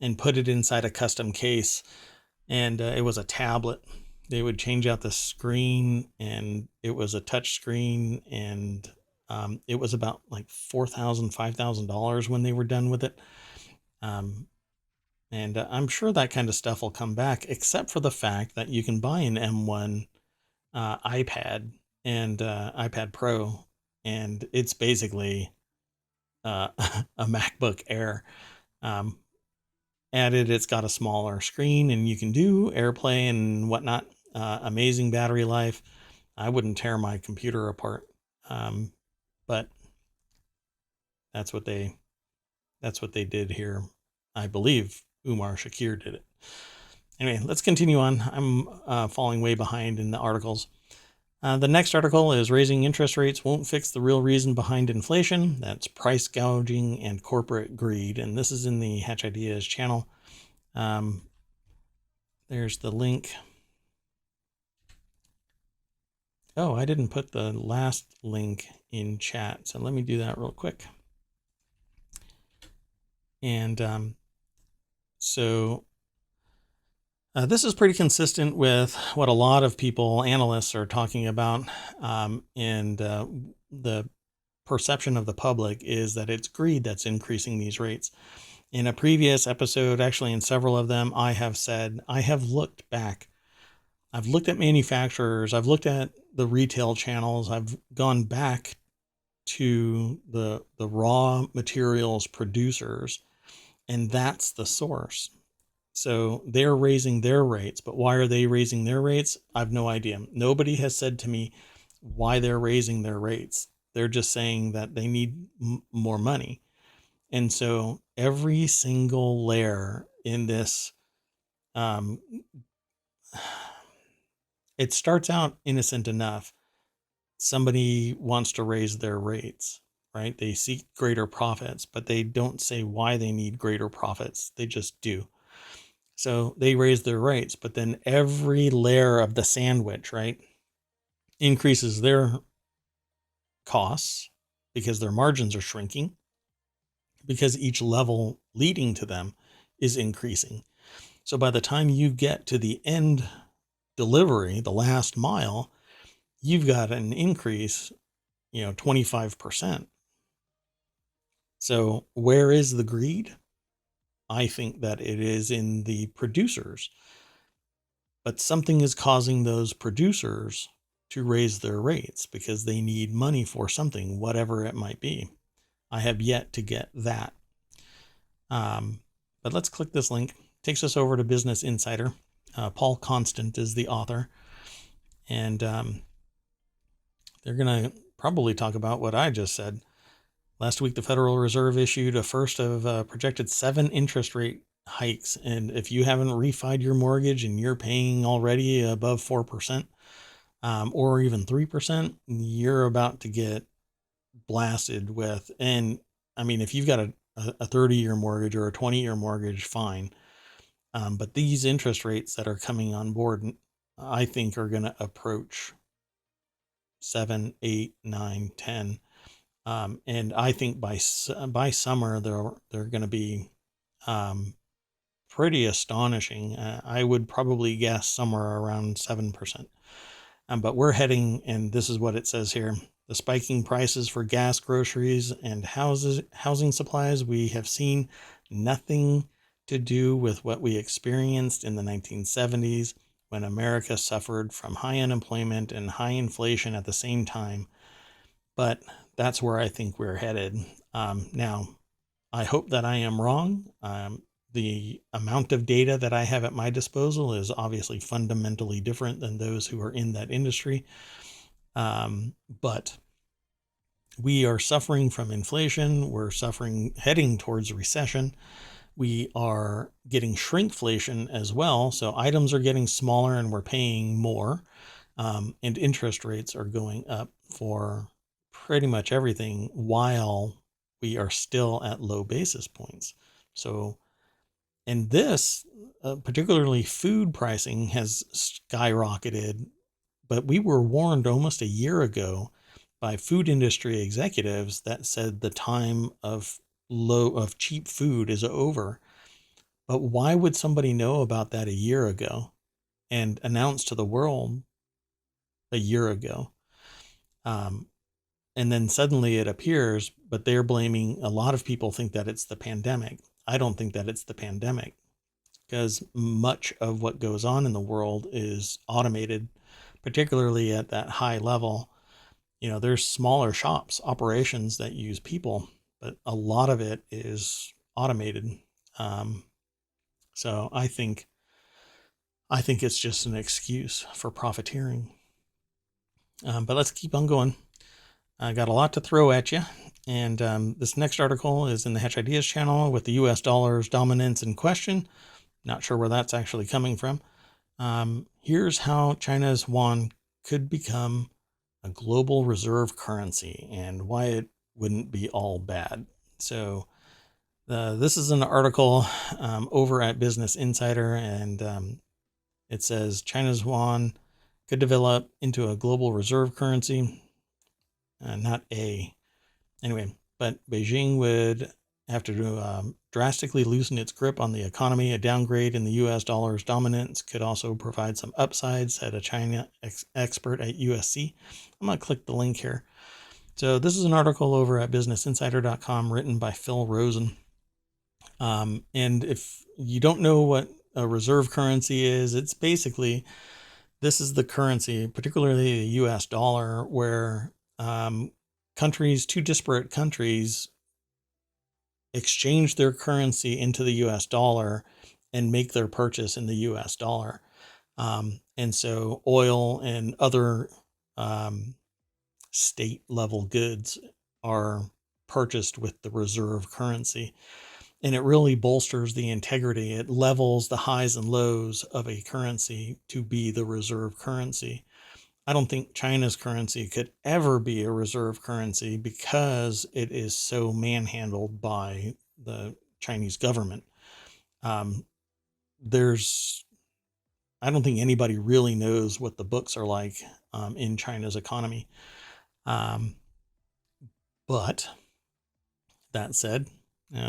and put it inside a custom case, and it was a tablet. They would change out the screen, and it was a touch screen, and it was about like $4,000, $5,000 when they were done with it. And I'm sure that kind of stuff will come back, except for the fact that you can buy an M1 iPad and iPad Pro, and it's basically a MacBook Air. Added, it's got a smaller screen, and you can do AirPlay and whatnot. Amazing battery life. I wouldn't tear my computer apart, but that's what they did here. I believe Umar Shakir did it. Anyway, let's continue on. I'm falling way behind in the articles. The next article is raising interest rates won't fix the real reason behind inflation. That's price gouging and corporate greed. And this is in the Hatch Ideas channel. There's the link. Oh, I didn't put the last link in chat. So let me do that real quick. And so this is pretty consistent with what a lot of people, analysts, are talking about. And the perception of the public is that it's greed that's increasing these rates. In a previous episode, actually in several of them, I have said, I have looked back. I've looked at manufacturers. I've looked at the retail channels. I've gone back to the raw materials producers, and that's the source. So they're raising their rates, but why are they raising their rates? I've no idea. Nobody has said to me why they're raising their rates. They're just saying that they need more money. And so every single layer in this, it starts out innocent enough. Somebody wants to raise their rates. right? They seek greater profits, but they don't say why they need greater profits. They just do. So they raise their rates, but then every layer of the sandwich, right, increases their costs because their margins are shrinking, because each level leading to them is increasing. So by the time you get to the end delivery, the last mile, you've got an increase, 25%. So where is the greed? I think that it is in the producers, but something is causing those producers to raise their rates because they need money for something, whatever it might be. I have yet to get that. But let's click this link. It takes us over to Business Insider. Paul Constant is the author. And they're going to probably talk about what I just said. Last week, the Federal Reserve issued a first of projected 7 interest rate hikes. And if you haven't refied your mortgage and you're paying already above 4%, or even 3%, you're about to get blasted with. And I mean, if you've got a 30-year mortgage or a 20-year mortgage, fine. But these interest rates that are coming on board, I think, are going to approach 7, 8, 9, 10. And I think by summer, they're going to be pretty astonishing. I would probably guess somewhere around 7%. But we're heading, and this is what it says here: the spiking prices for gas, groceries, and housing supplies we have seen nothing to do with what we experienced in the 1970s when America suffered from high unemployment and high inflation at the same time. But that's where I think we're headed. Now, I hope that I am wrong. The amount of data that I have at my disposal is obviously fundamentally different than those who are in that industry. But we are suffering from inflation. We're heading towards a recession. We are getting shrinkflation as well. So items are getting smaller and we're paying more. And interest rates are going up for pretty much everything while we are still at low basis points. So, and this, particularly food pricing, has skyrocketed. But we were warned almost a year ago by food industry executives that said the time of cheap food is over. But why would somebody know about that a year ago and announce to the world a year ago? And then suddenly it appears, but they're blaming, a lot of people think that it's the pandemic. I don't think that it's the pandemic, because much of what goes on in the world is automated, particularly at that high level. There's smaller shops, operations that use people, but a lot of it is automated. So I think it's just an excuse for profiteering. But let's keep on going. I got a lot to throw at you. And this next article is in the Hatch Ideas channel with the US dollar's dominance in question. Not sure where that's actually coming from. Here's how China's yuan could become a global reserve currency and why it wouldn't be all bad. So this is an article over at Business Insider, and it says China's yuan could develop into a global reserve currency. But Beijing would have to drastically loosen its grip on the economy. A downgrade in the U.S. dollar's dominance could also provide some upsides, said a China expert at USC. I'm going to click the link here. So this is an article over at businessinsider.com written by Phil Rosen. And if you don't know what a reserve currency is, it's basically, this is the currency, particularly the U.S. dollar, where two disparate countries exchange their currency into the US dollar and make their purchase in the US dollar. And so oil and other state level goods are purchased with the reserve currency. And it really bolsters the integrity. It levels the highs and lows of a currency to be the reserve currency. I don't think China's currency could ever be a reserve currency because it is so manhandled by the Chinese government. Um, there's, I don't think anybody really knows what the books are like in China's economy. Um, but that said,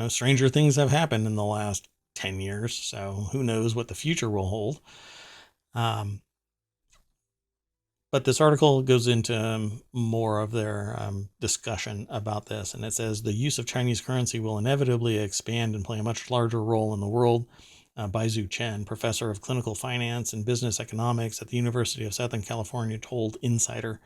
stranger things have happened in the last 10 years, so who knows what the future will hold. Um, But this article goes into more of their discussion about this. And it says the use of Chinese currency will inevitably expand and play a much larger role in the world. Bai Zhu Chen, professor of clinical finance and business economics at the University of Southern California, told Insider,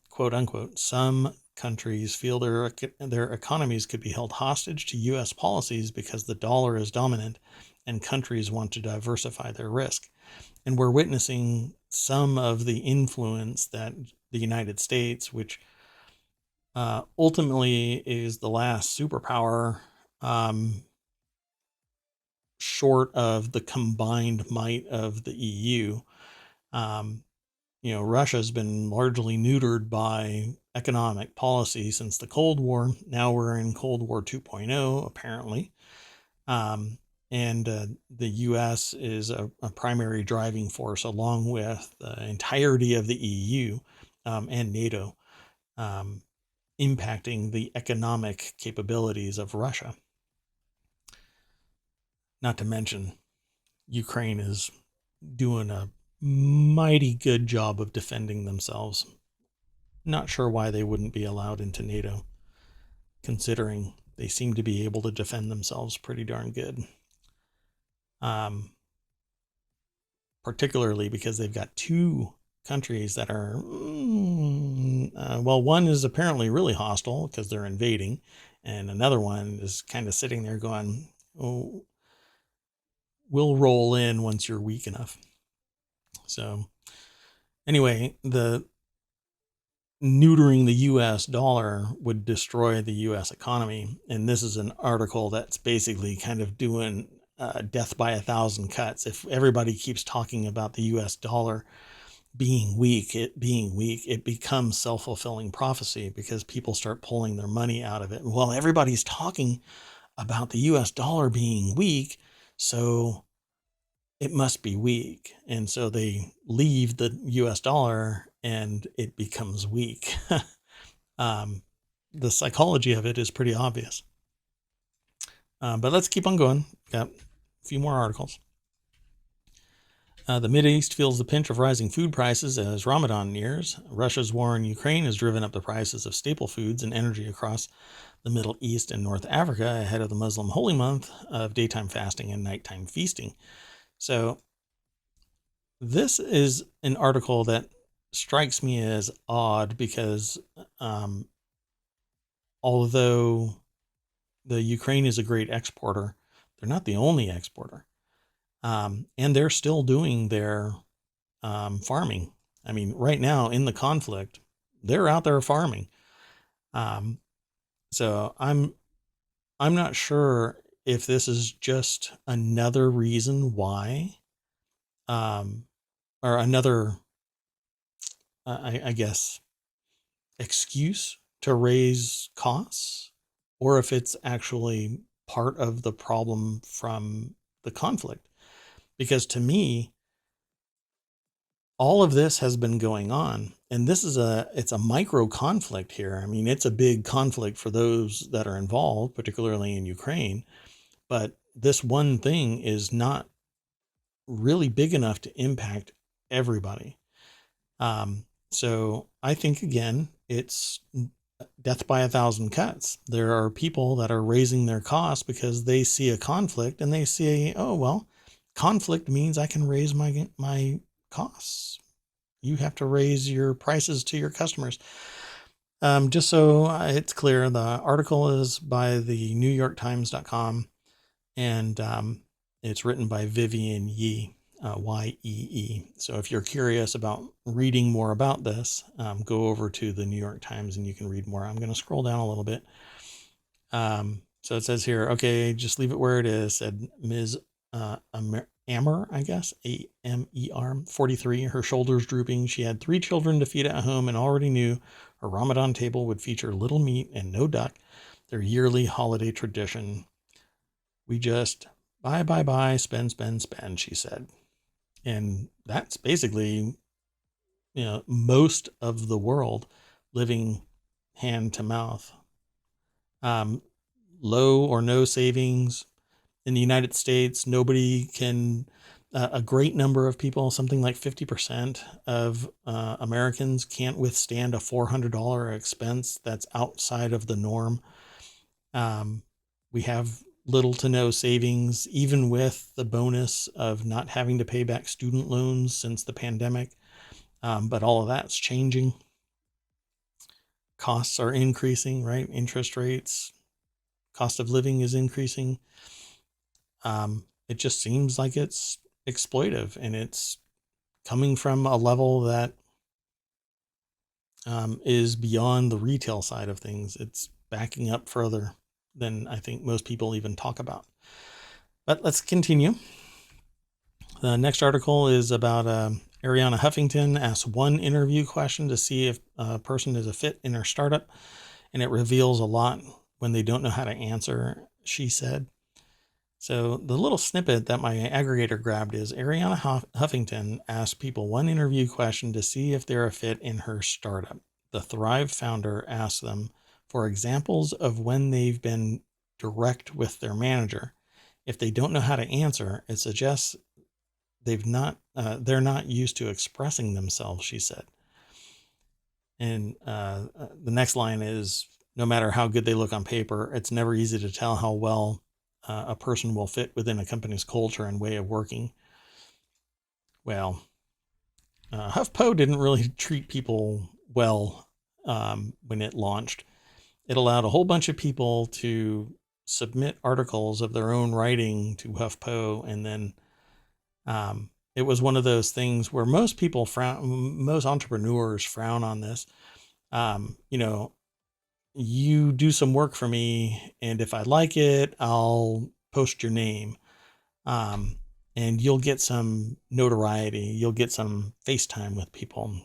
quote unquote, some countries feel their economies could be held hostage to U.S. policies because the dollar is dominant and countries want to diversify their risk. And we're witnessing some of the influence that the United States, which ultimately is the last superpower, short of the combined might of the EU. Russia's been largely neutered by economic policy since the Cold War. Now we're in Cold War 2.0, apparently. And the U.S. is a primary driving force, along with the entirety of the EU and NATO, impacting the economic capabilities of Russia. Not to mention, Ukraine is doing a mighty good job of defending themselves. Not sure why they wouldn't be allowed into NATO, considering they seem to be able to defend themselves pretty darn good. Particularly because they've got two countries that are, one is apparently really hostile because they're invading, and another one is kind of sitting there going, oh, we'll roll in once you're weak enough. So anyway, the neutering the US dollar would destroy the US economy. And this is an article that's basically kind of doing death by 1,000 cuts. If everybody keeps talking about the US dollar being weak, it becomes self-fulfilling prophecy because people start pulling their money out of it. Well, everybody's talking about the US dollar being weak, so it must be weak. And so they leave the US dollar and it becomes weak. The psychology of it is pretty obvious. But let's keep on going. Got a few more articles. The Mideast feels the pinch of rising food prices as Ramadan nears. Russia's war in Ukraine has driven up the prices of staple foods and energy across the Middle East and North Africa ahead of the Muslim holy month of daytime fasting and nighttime feasting. So this is an article that strikes me as odd because although the Ukraine is a great exporter, they're not the only exporter. And they're still doing their farming. I mean, right now in the conflict, they're out there farming. So I'm not sure if this is just another reason why, or another, I guess, excuse to raise costs, or if it's actually part of the problem from the conflict. Because to me, all of this has been going on, and it's a micro conflict here. I mean, it's a big conflict for those that are involved, particularly in Ukraine, but this one thing is not really big enough to impact everybody. So I think, again, it's death by 1,000 cuts. There are people that are raising their costs because they see a conflict and they say, oh, well, conflict means I can raise my costs. You have to raise your prices to your customers. Just so it's clear, the article is by the NewYorkTimes.com, and it's written by Vivian Yee, Yee. So if you're curious about reading more about this, go over to the New York Times and you can read more. I'm going to scroll down a little bit. So it says here, okay, just leave it where it is, said Ms. Amer, I guess, Amer, 43, her shoulders drooping. She had 3 children to feed at home and already knew her Ramadan table would feature little meat and no duck, their yearly holiday tradition. We just buy, spend, she said. And that's basically, most of the world living hand to mouth. Low or no savings in the United States. Nobody can, a great number of people, something like 50% of Americans can't withstand a $400 expense that's outside of the norm. We have little to no savings, even with the bonus of not having to pay back student loans since the pandemic. But all of that's changing. Costs are increasing, right? Interest rates, cost of living is increasing. It just seems like it's exploitive, and it's coming from a level that is beyond the retail side of things. It's backing up further than I think most people even talk about. But let's continue. The next article is about Ariana Huffington asks one interview question to see if a person is a fit in her startup, and it reveals a lot when they don't know how to answer, she said. So the little snippet that my aggregator grabbed is Ariana Huffington asked people one interview question to see if they're a fit in her startup. The Thrive founder asked them for examples of when they've been direct with their manager. If they don't know how to answer, it suggests they're not used to expressing themselves, she said. And the next line is, no matter how good they look on paper, it's never easy to tell how well a person will fit within a company's culture and way of working. Well, HuffPo didn't really treat people well when it launched. It allowed a whole bunch of people to submit articles of their own writing to HuffPo, and then it was one of those things where most entrepreneurs frown on this. You do some work for me, and if I like it, I'll post your name. And you'll get some notoriety. You'll get some FaceTime with people.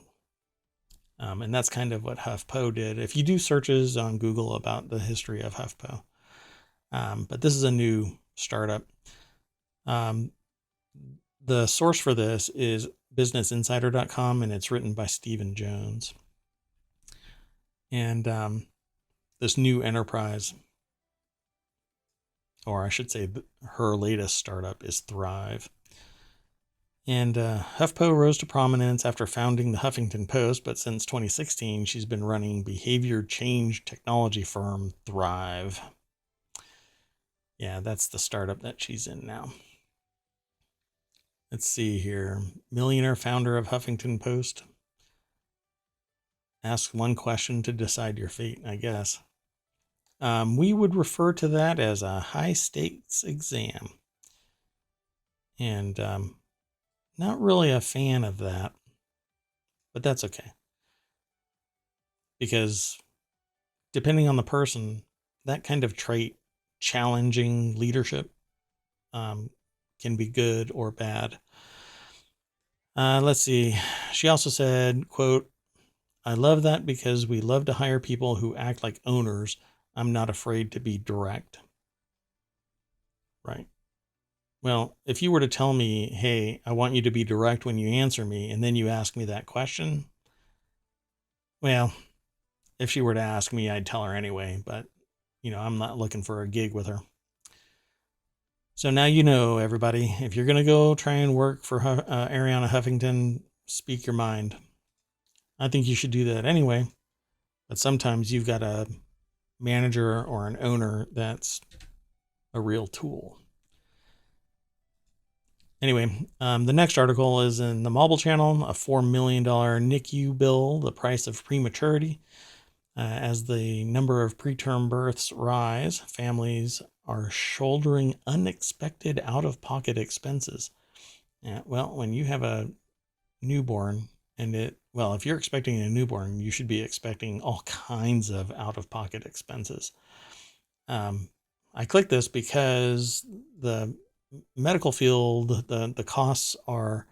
And that's kind of what HuffPo did. If you do searches on Google about the history of HuffPo. But this is a new startup. The source for this is businessinsider.com, and it's written by Stephen Jones. And this new enterprise, or I should say her latest startup, is Thrive. And HuffPo rose to prominence after founding the Huffington Post, but since 2016, she's been running behavior change technology firm Thrive. Yeah, that's the startup that she's in now. Let's see here. Millionaire founder of Huffington Post. Ask one question to decide your fate, I guess. We would refer to that as a high stakes exam. And not really a fan of that, but that's okay. Because depending on the person, that kind of trait, challenging leadership, can be good or bad. Let's see. She also said, quote, I love that because we love to hire people who act like owners. I'm not afraid to be direct. Right. Well, if you were to tell me, hey, I want you to be direct when you answer me, and then you ask me that question, well, if she were to ask me, I'd tell her anyway, but, I'm not looking for a gig with her. So now you know, everybody, if you're going to go try and work for Ariana Huffington, speak your mind. I think you should do that anyway, but sometimes you've got a manager or an owner that's a real tool. Anyway, the next article is in the Mobile Channel, a $4 million NICU bill, the price of prematurity. As the number of preterm births rise, families are shouldering unexpected out-of-pocket expenses. Well, when you have a newborn, if you're expecting a newborn, you should be expecting all kinds of out-of-pocket expenses. I clicked this because the medical field, the costs are,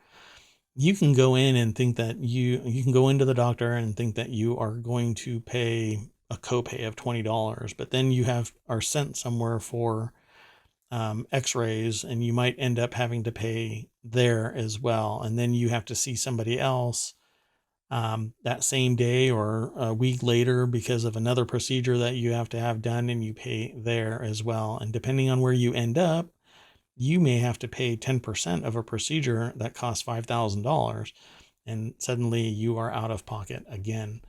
you can go in and think that you can go into the doctor and think that you are going to pay a copay of $20, but then are sent somewhere for x-rays, and you might end up having to pay there as well. And then you have to see somebody else that same day or a week later because of another procedure that you have to have done, and you pay there as well. And depending on where you end up, you may have to pay 10% of a procedure that costs $5,000, and suddenly you are out of pocket again.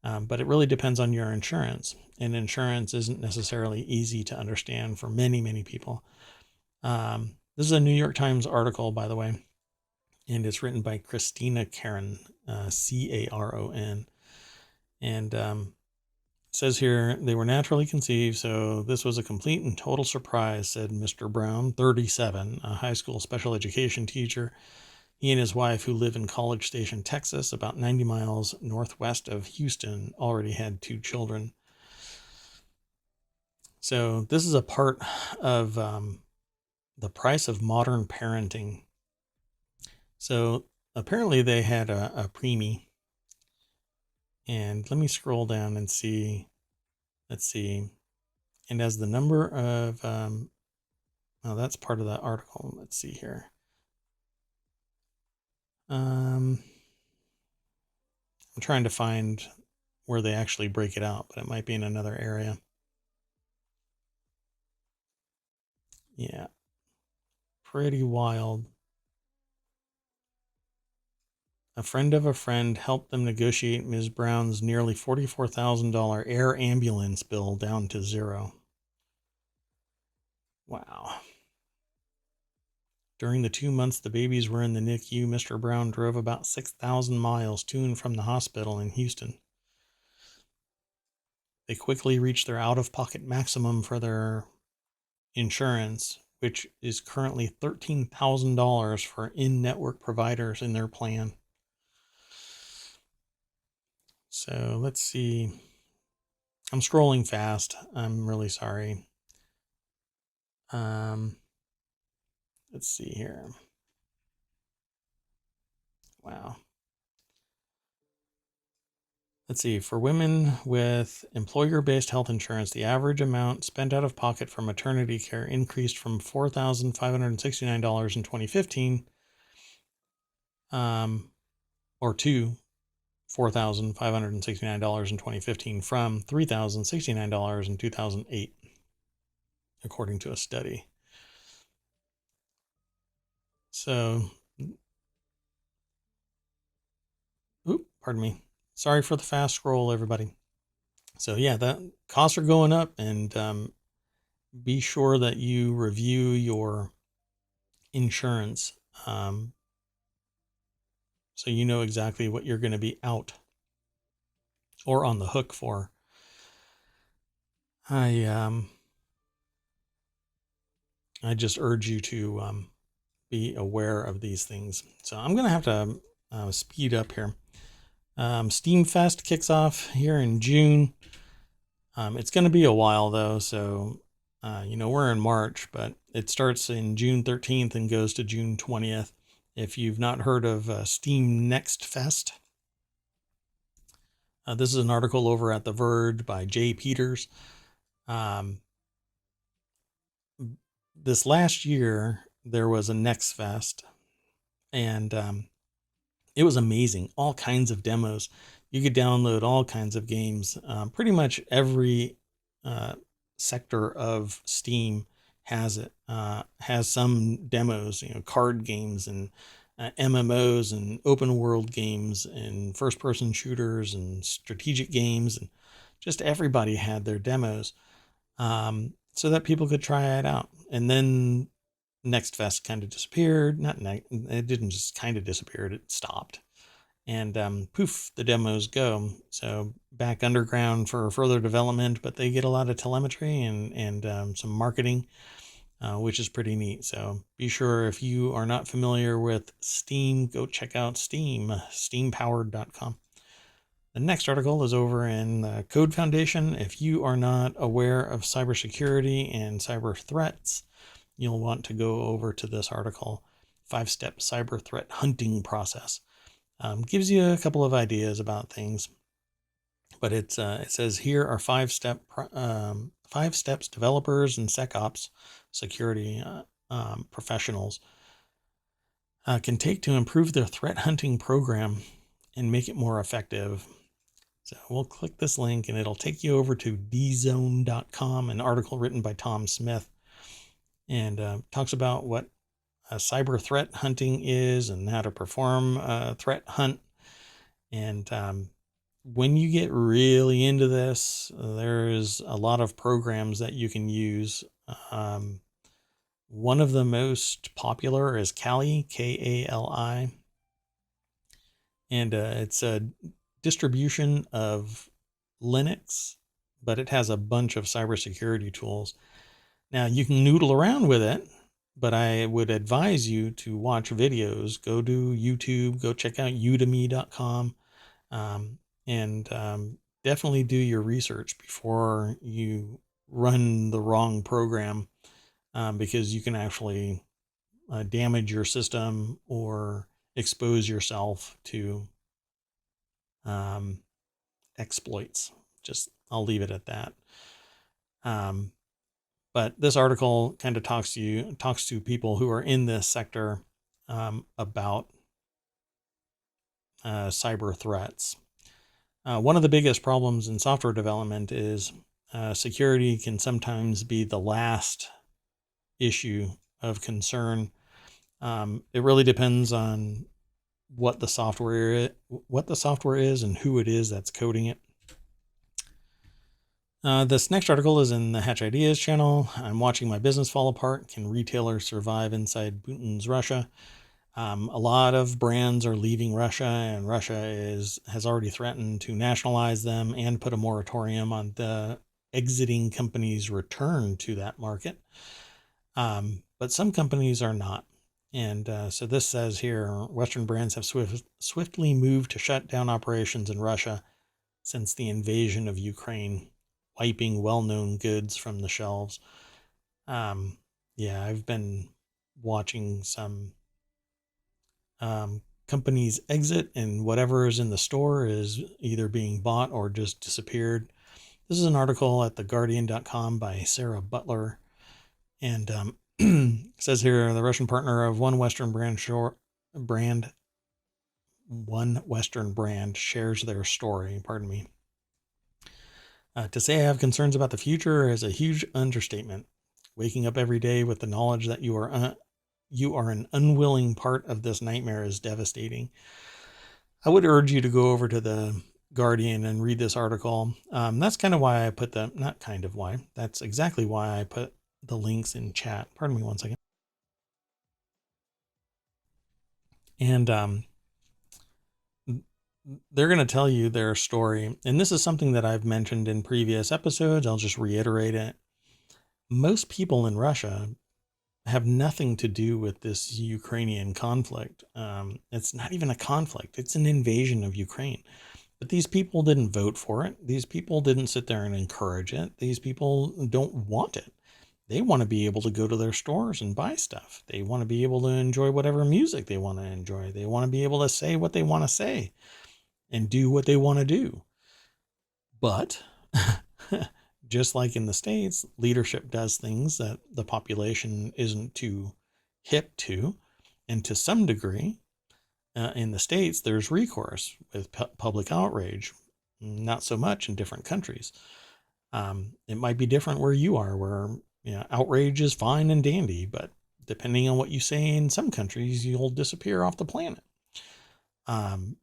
But it really depends on your insurance, and insurance isn't necessarily easy to understand for many, many people. This is a New York Times article, by the way, and it's written by Christina Caron, Caron. And it says here, they were naturally conceived, so this was a complete and total surprise, said Mr. Brown, 37, a high school special education teacher. He and his wife, who live in College Station, Texas, about 90 miles northwest of Houston, already had 2 children. So this is a part of the price of modern parenting. So apparently they had a preemie. And let me scroll down and see. Let's see. And as the number of, oh, that's part of the article. Let's see here. I'm trying to find where they actually break it out, but it might be in another area. Yeah. Pretty wild. A friend of a friend helped them negotiate Ms. Brown's nearly $44,000 air ambulance bill down to zero. Wow. During the 2 months the babies were in the NICU, Mr. Brown drove about 6,000 miles to and from the hospital in Houston. They quickly reached their out-of-pocket maximum for their insurance, which is currently $13,000 for in-network providers in their plan. So let's see. I'm scrolling fast. I'm really sorry. Let's see here. Wow. Let's see. For women with employer-based health insurance, the average amount spent out of pocket for maternity care increased from $4,569 in 2015, or to $4,569 in 2015 from $3,069 in 2008, according to a study. So, pardon me. Sorry for the fast scroll, everybody. So yeah, the costs are going up, and be sure that you review your insurance so you know exactly what you're going to be out or on the hook for. I just urge you to be aware of these things. So I'm going to have to speed up here. Steam Fest kicks off here in June. It's going to be a while though, so we're in March, but it starts in June 13th and goes to June 20th. If you've not heard of Steam Next Fest, this is an article over at The Verge by Jay Peters. This last year, there was a Next Fest, and it was amazing. All kinds of demos. You could download all kinds of games. Pretty much every sector of Steam has it. Has some demos, card games and MMOs and open world games and first person shooters and strategic games, and just everybody had their demos so that people could try it out. And then Next Fest kind of disappeared. It didn't just kind of disappear, it stopped. And poof, the demos go. So back underground for further development, but they get a lot of telemetry and some marketing, which is pretty neat. So be sure, if you are not familiar with Steam, go check out Steam, steampowered.com. The next article is over in the Code Foundation. If you are not aware of cybersecurity and cyber threats, you'll want to go over to this article, 5-Step Cyber Threat Hunting Process. Gives you a couple of ideas about things, but it says here are 5 steps developers and SecOps security professionals can take to improve their threat hunting program and make it more effective. So we'll click this link and it'll take you over to dzone.com, an article written by Tom Smith, and talks about what cyber threat hunting is and how to perform a threat hunt. And when you get really into this, there's a lot of programs that you can use. One of the most popular is Kali, Kali, and it's a distribution of Linux, but it has a bunch of cybersecurity tools. Now you can noodle around with it, but I would advise you to watch videos. Go to YouTube, go check out udemy.com, and definitely do your research before you run the wrong program, because you can actually damage your system or expose yourself to exploits. I'll leave it at that. But this article kind of talks to people who are in this sector about cyber threats. One of the biggest problems in software development is security can sometimes be the last issue of concern. It really depends on what the software is and who it is that's coding it. This next article is in the Hatch Ideas channel. I'm watching my business fall apart. Can retailers survive inside Putin's Russia? A lot of brands are leaving Russia, and Russia has already threatened to nationalize them and put a moratorium on the exiting companies' return to that market. But some companies are not. And so this says here, Western brands have swiftly moved to shut down operations in Russia since the invasion of Ukraine, wiping well-known goods from the shelves. Yeah, I've been watching some companies exit, and whatever is in the store is either being bought or just disappeared. This is an article at theguardian.com by Sarah Butler, and it says here, the Russian partner of one Western brand shares their story. Pardon me. To say I have concerns about the future is a huge understatement. Waking up every day with the knowledge that you are an unwilling part of this nightmare is devastating. I would urge you to go over to the Guardian and read this article. That's kind of why I put that's exactly why I put the links in chat. Pardon me one second. And they're going to tell you their story. And this is something that I've mentioned in previous episodes. I'll just reiterate it. Most people in Russia have nothing to do with this Ukrainian conflict. It's not even a conflict. It's an invasion of Ukraine. But these people didn't vote for it. These people didn't sit there and encourage it. These people don't want it. They want to be able to go to their stores and buy stuff. They want to be able to enjoy whatever music they want to enjoy. They want to be able to say what they want to say and do what they want to do. But just like in the States, leadership does things that the population isn't too hip to. And to some degree, in the States, there's recourse with public outrage. Not so much in different countries. It might be different where you are, where outrage is fine and dandy, but depending on what you say in some countries, you'll disappear off the planet. And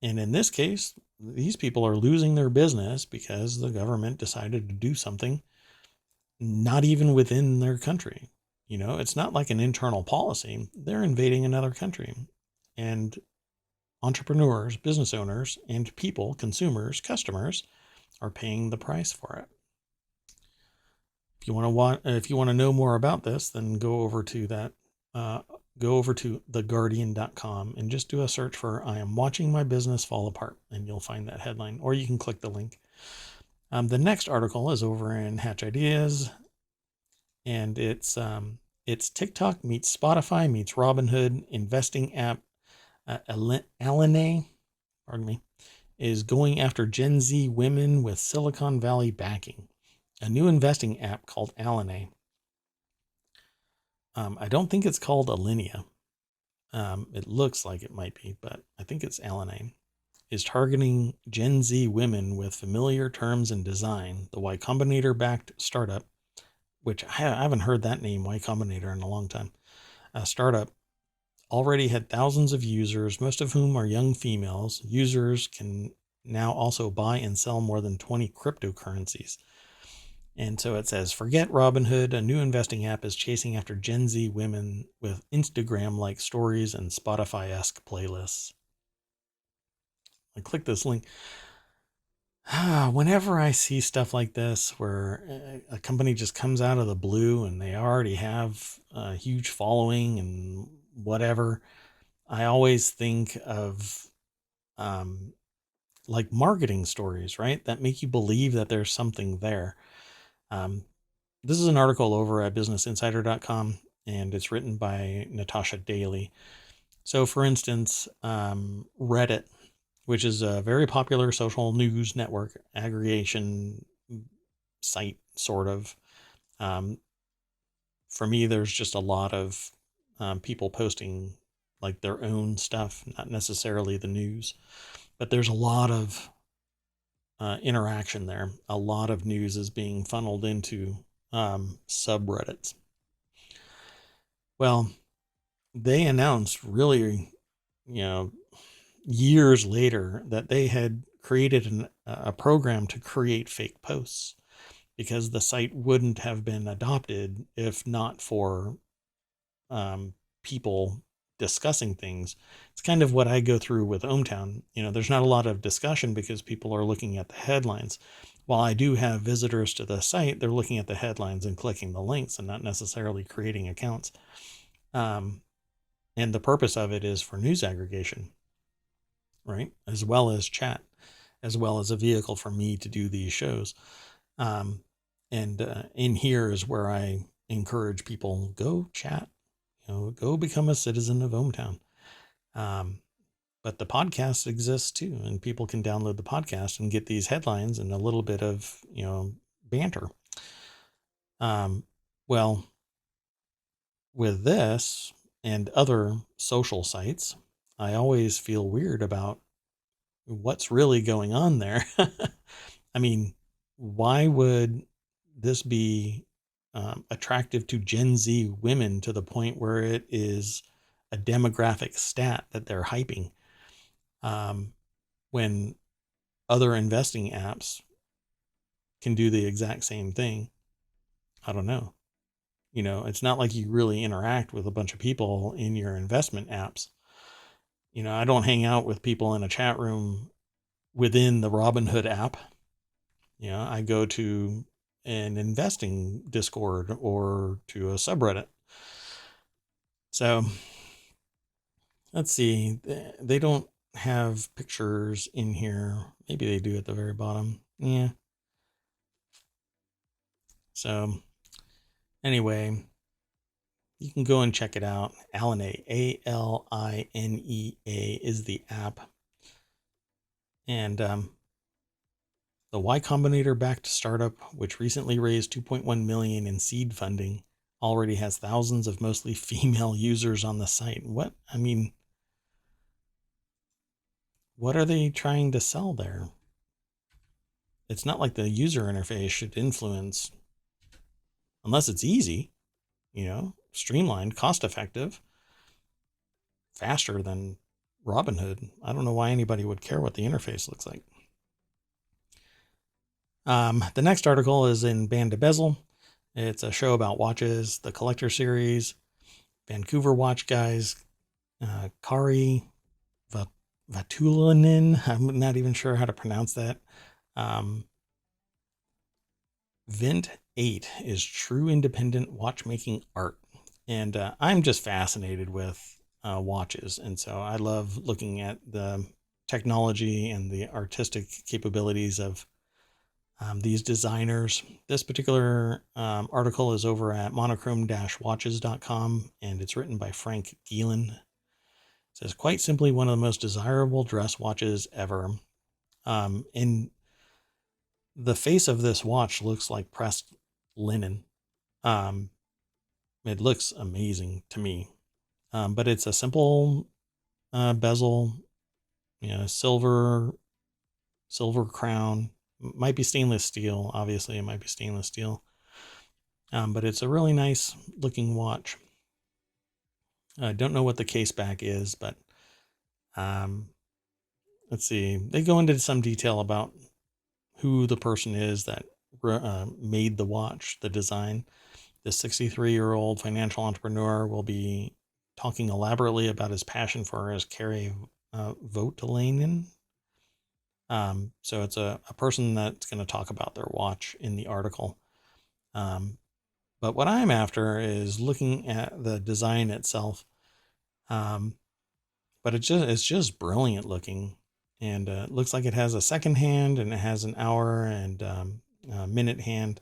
in this case, these people are losing their business because the government decided to do something not even within their country. It's not like an internal policy. They're invading another country. And entrepreneurs, business owners, and people, consumers, customers, are paying the price for it. If you want to know more about this, then go over to theguardian.com and just do a search for "I am watching my business fall apart," and you'll find that headline, or you can click the link. The next article is over in Hatch Ideas, and it's It's TikTok meets Spotify meets Robinhood. Investing app Alane, pardon me, is going after Gen Z women with Silicon Valley backing. A new investing app called Alane. I don't think it's called Alinea. It looks like it might be, but I think it's Alane. Is targeting Gen Z women with familiar terms and design. The Y Combinator backed startup, which I haven't heard that name, Y Combinator, in a long time. A startup already had thousands of users, most of whom are young females. Users can now also buy and sell more than 20 cryptocurrencies. And so it says, forget Robinhood. A new investing app is chasing after Gen Z women with Instagram-like stories and Spotify-esque playlists. I click this link. Whenever I see stuff like this, where a company just comes out of the blue and they already have a huge following and whatever, I always think of like marketing stories, right? That make you believe that there's something there. This is an article over at businessinsider.com, and it's written by Natasha Daly. So, for instance, Reddit, which is a very popular social news network aggregation site, sort of. For me, there's just a lot of people posting like their own stuff, not necessarily the news, but there's a lot of interaction there. A lot of news is being funneled into subreddits. Well, they announced really, years later that they had created a program to create fake posts because the site wouldn't have been adopted if not for people discussing things. It's kind of what I go through with ohmTown. There's not a lot of discussion because people are looking at the headlines. While I do have visitors to the site, they're looking at the headlines and clicking the links and not necessarily creating accounts. And the purpose of it is for news aggregation, right? As well as chat, as well as a vehicle for me to do these shows. And in here is where I encourage people, go chat, go become a citizen of ohmTown. But the podcast exists too, and people can download the podcast and get these headlines and a little bit of, banter. Well, with this and other social sites, I always feel weird about what's really going on there. I mean, why would this be attractive to Gen Z women to the point where it is a demographic stat that they're hyping, when other investing apps can do the exact same thing? I don't know. It's not like you really interact with a bunch of people in your investment apps. I don't hang out with people in a chat room within the Robinhood app. I go to an investing Discord or to a subreddit. So let's see. They don't have pictures in here. Maybe they do at the very bottom. Yeah. So anyway, you can go and check it out. Alinea, Alinea is the app. And the Y Combinator backed startup, which recently raised $2.1 million in seed funding, already has thousands of mostly female users on the site. What are they trying to sell there? It's not like the user interface should influence, unless it's easy, streamlined, cost effective, faster than Robinhood. I don't know why anybody would care what the interface looks like. The next article is in Band to Bezel. It's a show about watches, the Collector Series, Vancouver watch guys, Kari Vatulainen. I'm not even sure how to pronounce that. Vint 8 is true independent watchmaking art. And I'm just fascinated with watches. And so I love looking at the technology and the artistic capabilities of these designers. This particular article is over at monochrome-watches.com, and it's written by Frank Gielen. It says, quite simply, one of the most desirable dress watches ever. And the face of this watch looks like pressed linen. It looks amazing to me. But it's a simple bezel, silver crown. Might be stainless steel. Obviously, it might be stainless steel. But it's a really nice looking watch. I don't know what the case back is, but let's see. They go into some detail about who the person is that made the watch, the design. The 63-year-old financial entrepreneur will be talking elaborately about his passion for his Carrie Votelainen. So it's a person that's going to talk about their watch in the article. But what I'm after is looking at the design itself. But it's just brilliant looking, and it looks like it has a second hand, and it has an hour and minute hand.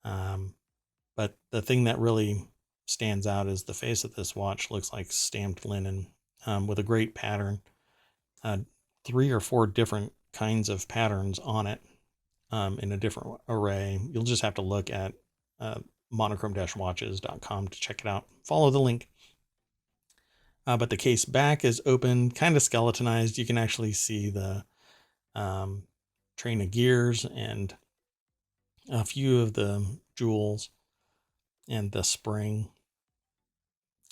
But the thing that really stands out is the face of this watch looks like stamped linen, with a great pattern. 3 or 4 different kinds of patterns on it, in a different array. You'll just have to look at monochrome-watches.com to check it out. Follow the link. But the case back is open, kind of skeletonized. You can actually see the train of gears and a few of the jewels and the spring.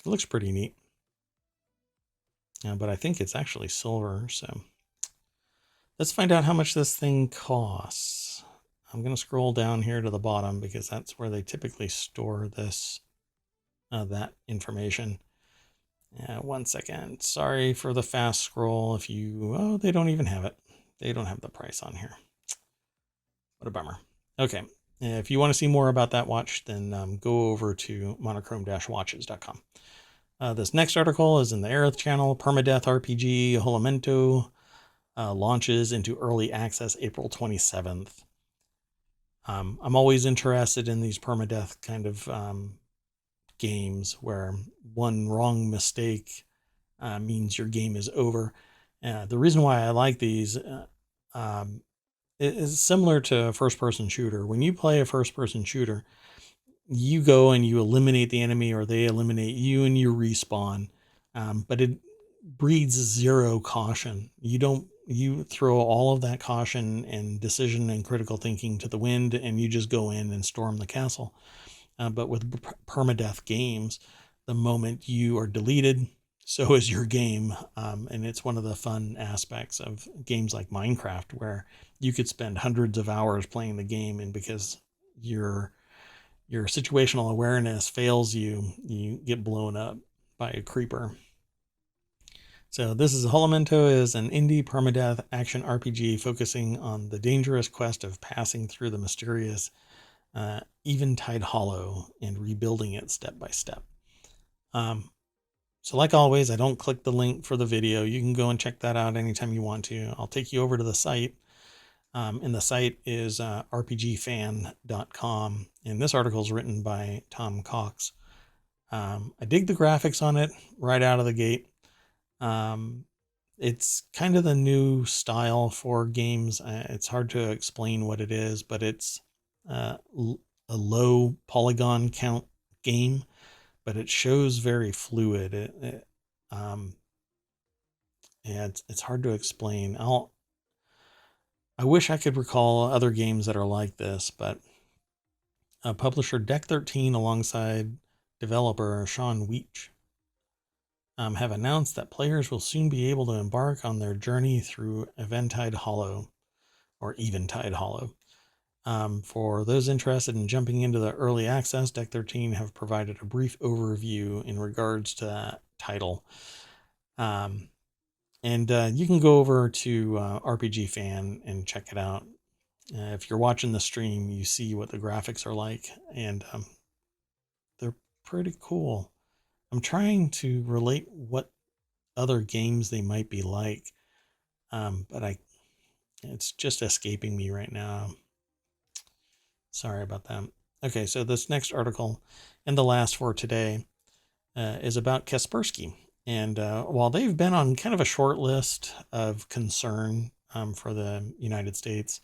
It looks pretty neat. But I think it's actually silver, so let's find out how much this thing costs. I'm going to scroll down here to the bottom because that's where they typically store this, that information. 1 second. Sorry for the fast scroll. They don't even have it. They don't have the price on here. What a bummer. Okay. If you want to see more about that watch, then go over to monochrome-watches.com. This next article is in the Aerith channel. Permadeath RPG ohmTown launches into early access April 27th. I'm always interested in these permadeath kind of games where one wrong mistake means your game is over. The reason why I like these is similar to a first-person shooter. When you play a first-person shooter, you go and you eliminate the enemy, or they eliminate you, and you respawn. But it breeds zero caution. You throw all of that caution and decision and critical thinking to the wind, and you just go in and storm the castle. But with permadeath games, the moment you are deleted, so is your game. And it's one of the fun aspects of games like Minecraft, where you could spend hundreds of hours playing the game, and because your situational awareness fails you, you get blown up by a creeper. So this is ohmTown is an indie permadeath action RPG focusing on the dangerous quest of passing through the mysterious Eventide Hollow and rebuilding it step by step. So like always, I don't click the link for the video. You can go and check that out anytime you want to. I'll take you over to the site. And the site is rpgfan.com. And this article is written by Tom Cox. I dig the graphics on it right out of the gate. It's kind of the new style for games. It's hard to explain what it is, but it's a low polygon count game, but it shows very fluid. It's hard to explain. I wish I could recall other games that are like this, but publisher Deck 13 alongside developer Sean Weech have announced that players will soon be able to embark on their journey through Eventide Hollow, or Eventide Hollow. For those interested in jumping into the early access, Deck 13 have provided a brief overview in regards to that title. And you can go over to RPG Fan and check it out. If you're watching the stream, you see what the graphics are like, and they're pretty cool. I'm trying to relate what other games they might be like, but It's just escaping me right now. Sorry about that. Okay, so this next article, and the last for today, is about Kaspersky. And while they've been on kind of a short list of concern for the United States,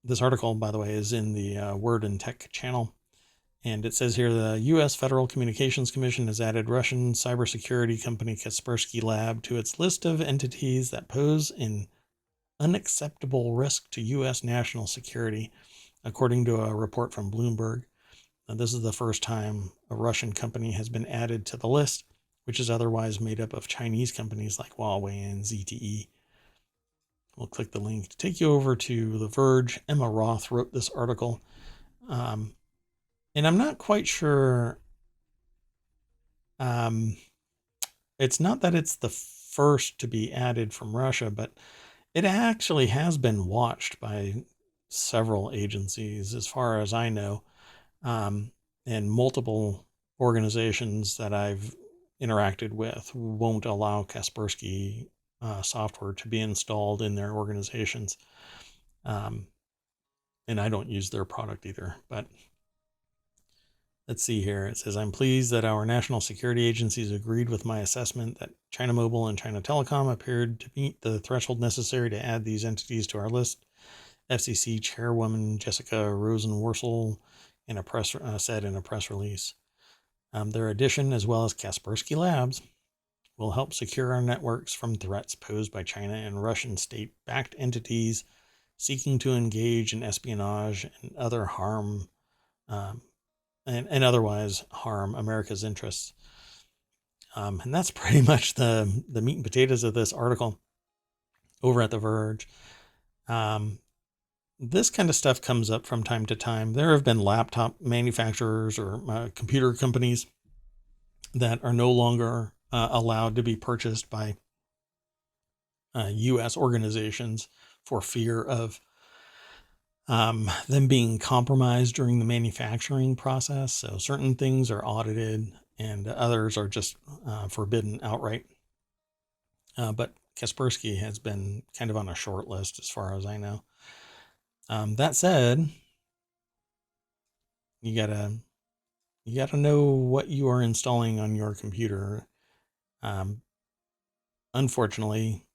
this article, by the way, is in the Word and Tech channel. And it says here the U.S. Federal Communications Commission has added Russian cybersecurity company Kaspersky Lab to its list of entities that pose an unacceptable risk to U.S. national security, according to a report from Bloomberg. Now, this is the first time a Russian company has been added to the list, which is otherwise made up of Chinese companies like Huawei and ZTE. We'll click the link to take you over to The Verge. Emma Roth wrote this article. And I'm not quite sure. It's not that it's the first to be added from Russia, but it actually has been watched by several agencies, as far as I know, and multiple organizations that I've interacted with won't allow Kaspersky software to be installed in their organizations. And I don't use their product either, but let's see here. It says, I'm pleased that our national security agencies agreed with my assessment that China Mobile and China Telecom appeared to meet the threshold necessary to add these entities to our list. FCC Chairwoman Jessica Rosenworcel said in a press release. Their addition, as well as Kaspersky Labs, will help secure our networks from threats posed by China and Russian state-backed entities seeking to engage in espionage and other harm and otherwise harm America's interests. And that's pretty much the meat and potatoes of this article over at The Verge. This kind of stuff comes up from time to time. There have been laptop manufacturers or computer companies that are no longer allowed to be purchased by U.S. organizations for fear of them being compromised during the manufacturing process. So certain things are audited and others are just forbidden outright. But Kaspersky has been kind of on a short list as far as I know. That said, you gotta know what you are installing on your computer. Unfortunately,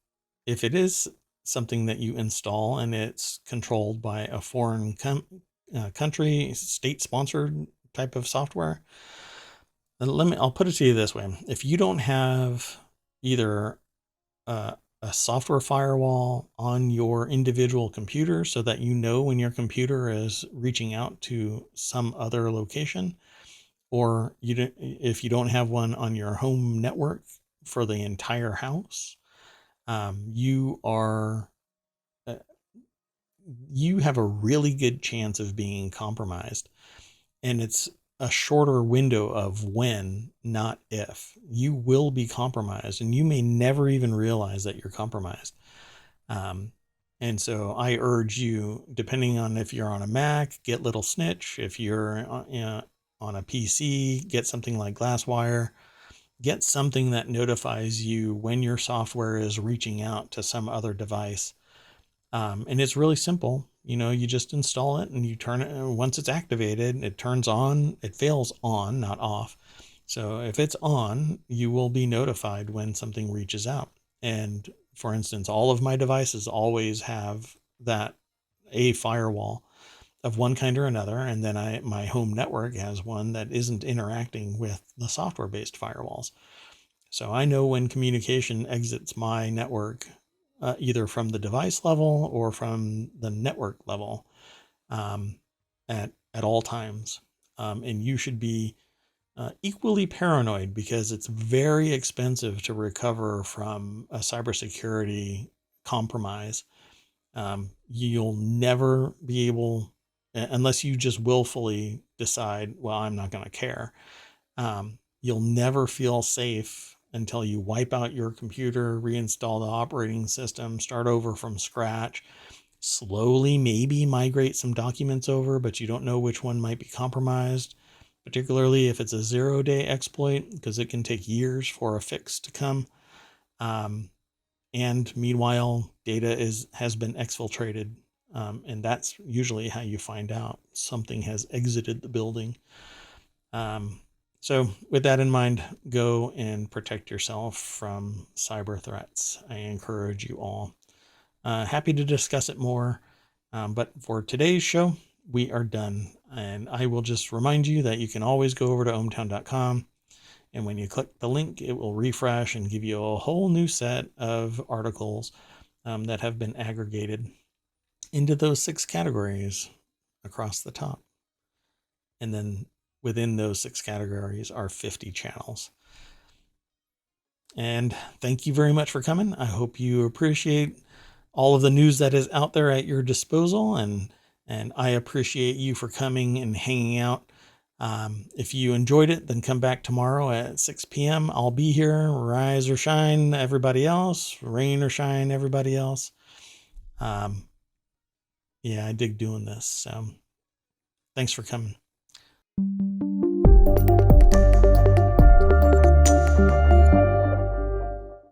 if it is something that you install and it's controlled by a foreign country, state-sponsored type of software, I'll put it to you this way. If you don't have either a software firewall on your individual computer so that you know when your computer is reaching out to some other location, or if you don't have one on your home network for the entire house, you have a really good chance of being compromised. And it's a shorter window of when, not if. You will be compromised, and you may never even realize that you're compromised. And so I urge you, depending on if you're on a Mac, get Little Snitch. If you're on a PC, get something like Glasswire. Get something that notifies you when your software is reaching out to some other device. And it's really simple. You just install it and you turn it. Once it's activated, it turns on. It fails on, not off. So if it's on, you will be notified when something reaches out. And for instance, all of my devices always have a firewall of one kind or another. And then my home network has one that isn't interacting with the software-based firewalls. So I know when communication exits my network, either from the device level or from the network level, at all times. And you should be equally paranoid, because it's very expensive to recover from a cybersecurity compromise. You'll never be able, unless you just willfully decide, well, I'm not going to care. You'll never feel safe until you wipe out your computer, reinstall the operating system, start over from scratch, slowly maybe migrate some documents over, but you don't know which one might be compromised, particularly if it's a 0-day exploit, because it can take years for a fix to come. And meanwhile, data has been exfiltrated. And that's usually how you find out something has exited the building. So with that in mind, go and protect yourself from cyber threats. I encourage you all. Happy to discuss it more. But for today's show, we are done. And I will just remind you that you can always go over to ohmTown.com. And when you click the link, it will refresh and give you a whole new set of articles that have been aggregated into those 6 categories across the top. And then within those 6 categories are 50 channels. And thank you very much for coming. I hope you appreciate all of the news that is out there at your disposal, and I appreciate you for coming and hanging out. If you enjoyed it, then come back tomorrow at 6 p.m. I'll be here, rise or shine everybody else, rain or shine everybody else. Yeah, I dig doing this. So thanks for coming.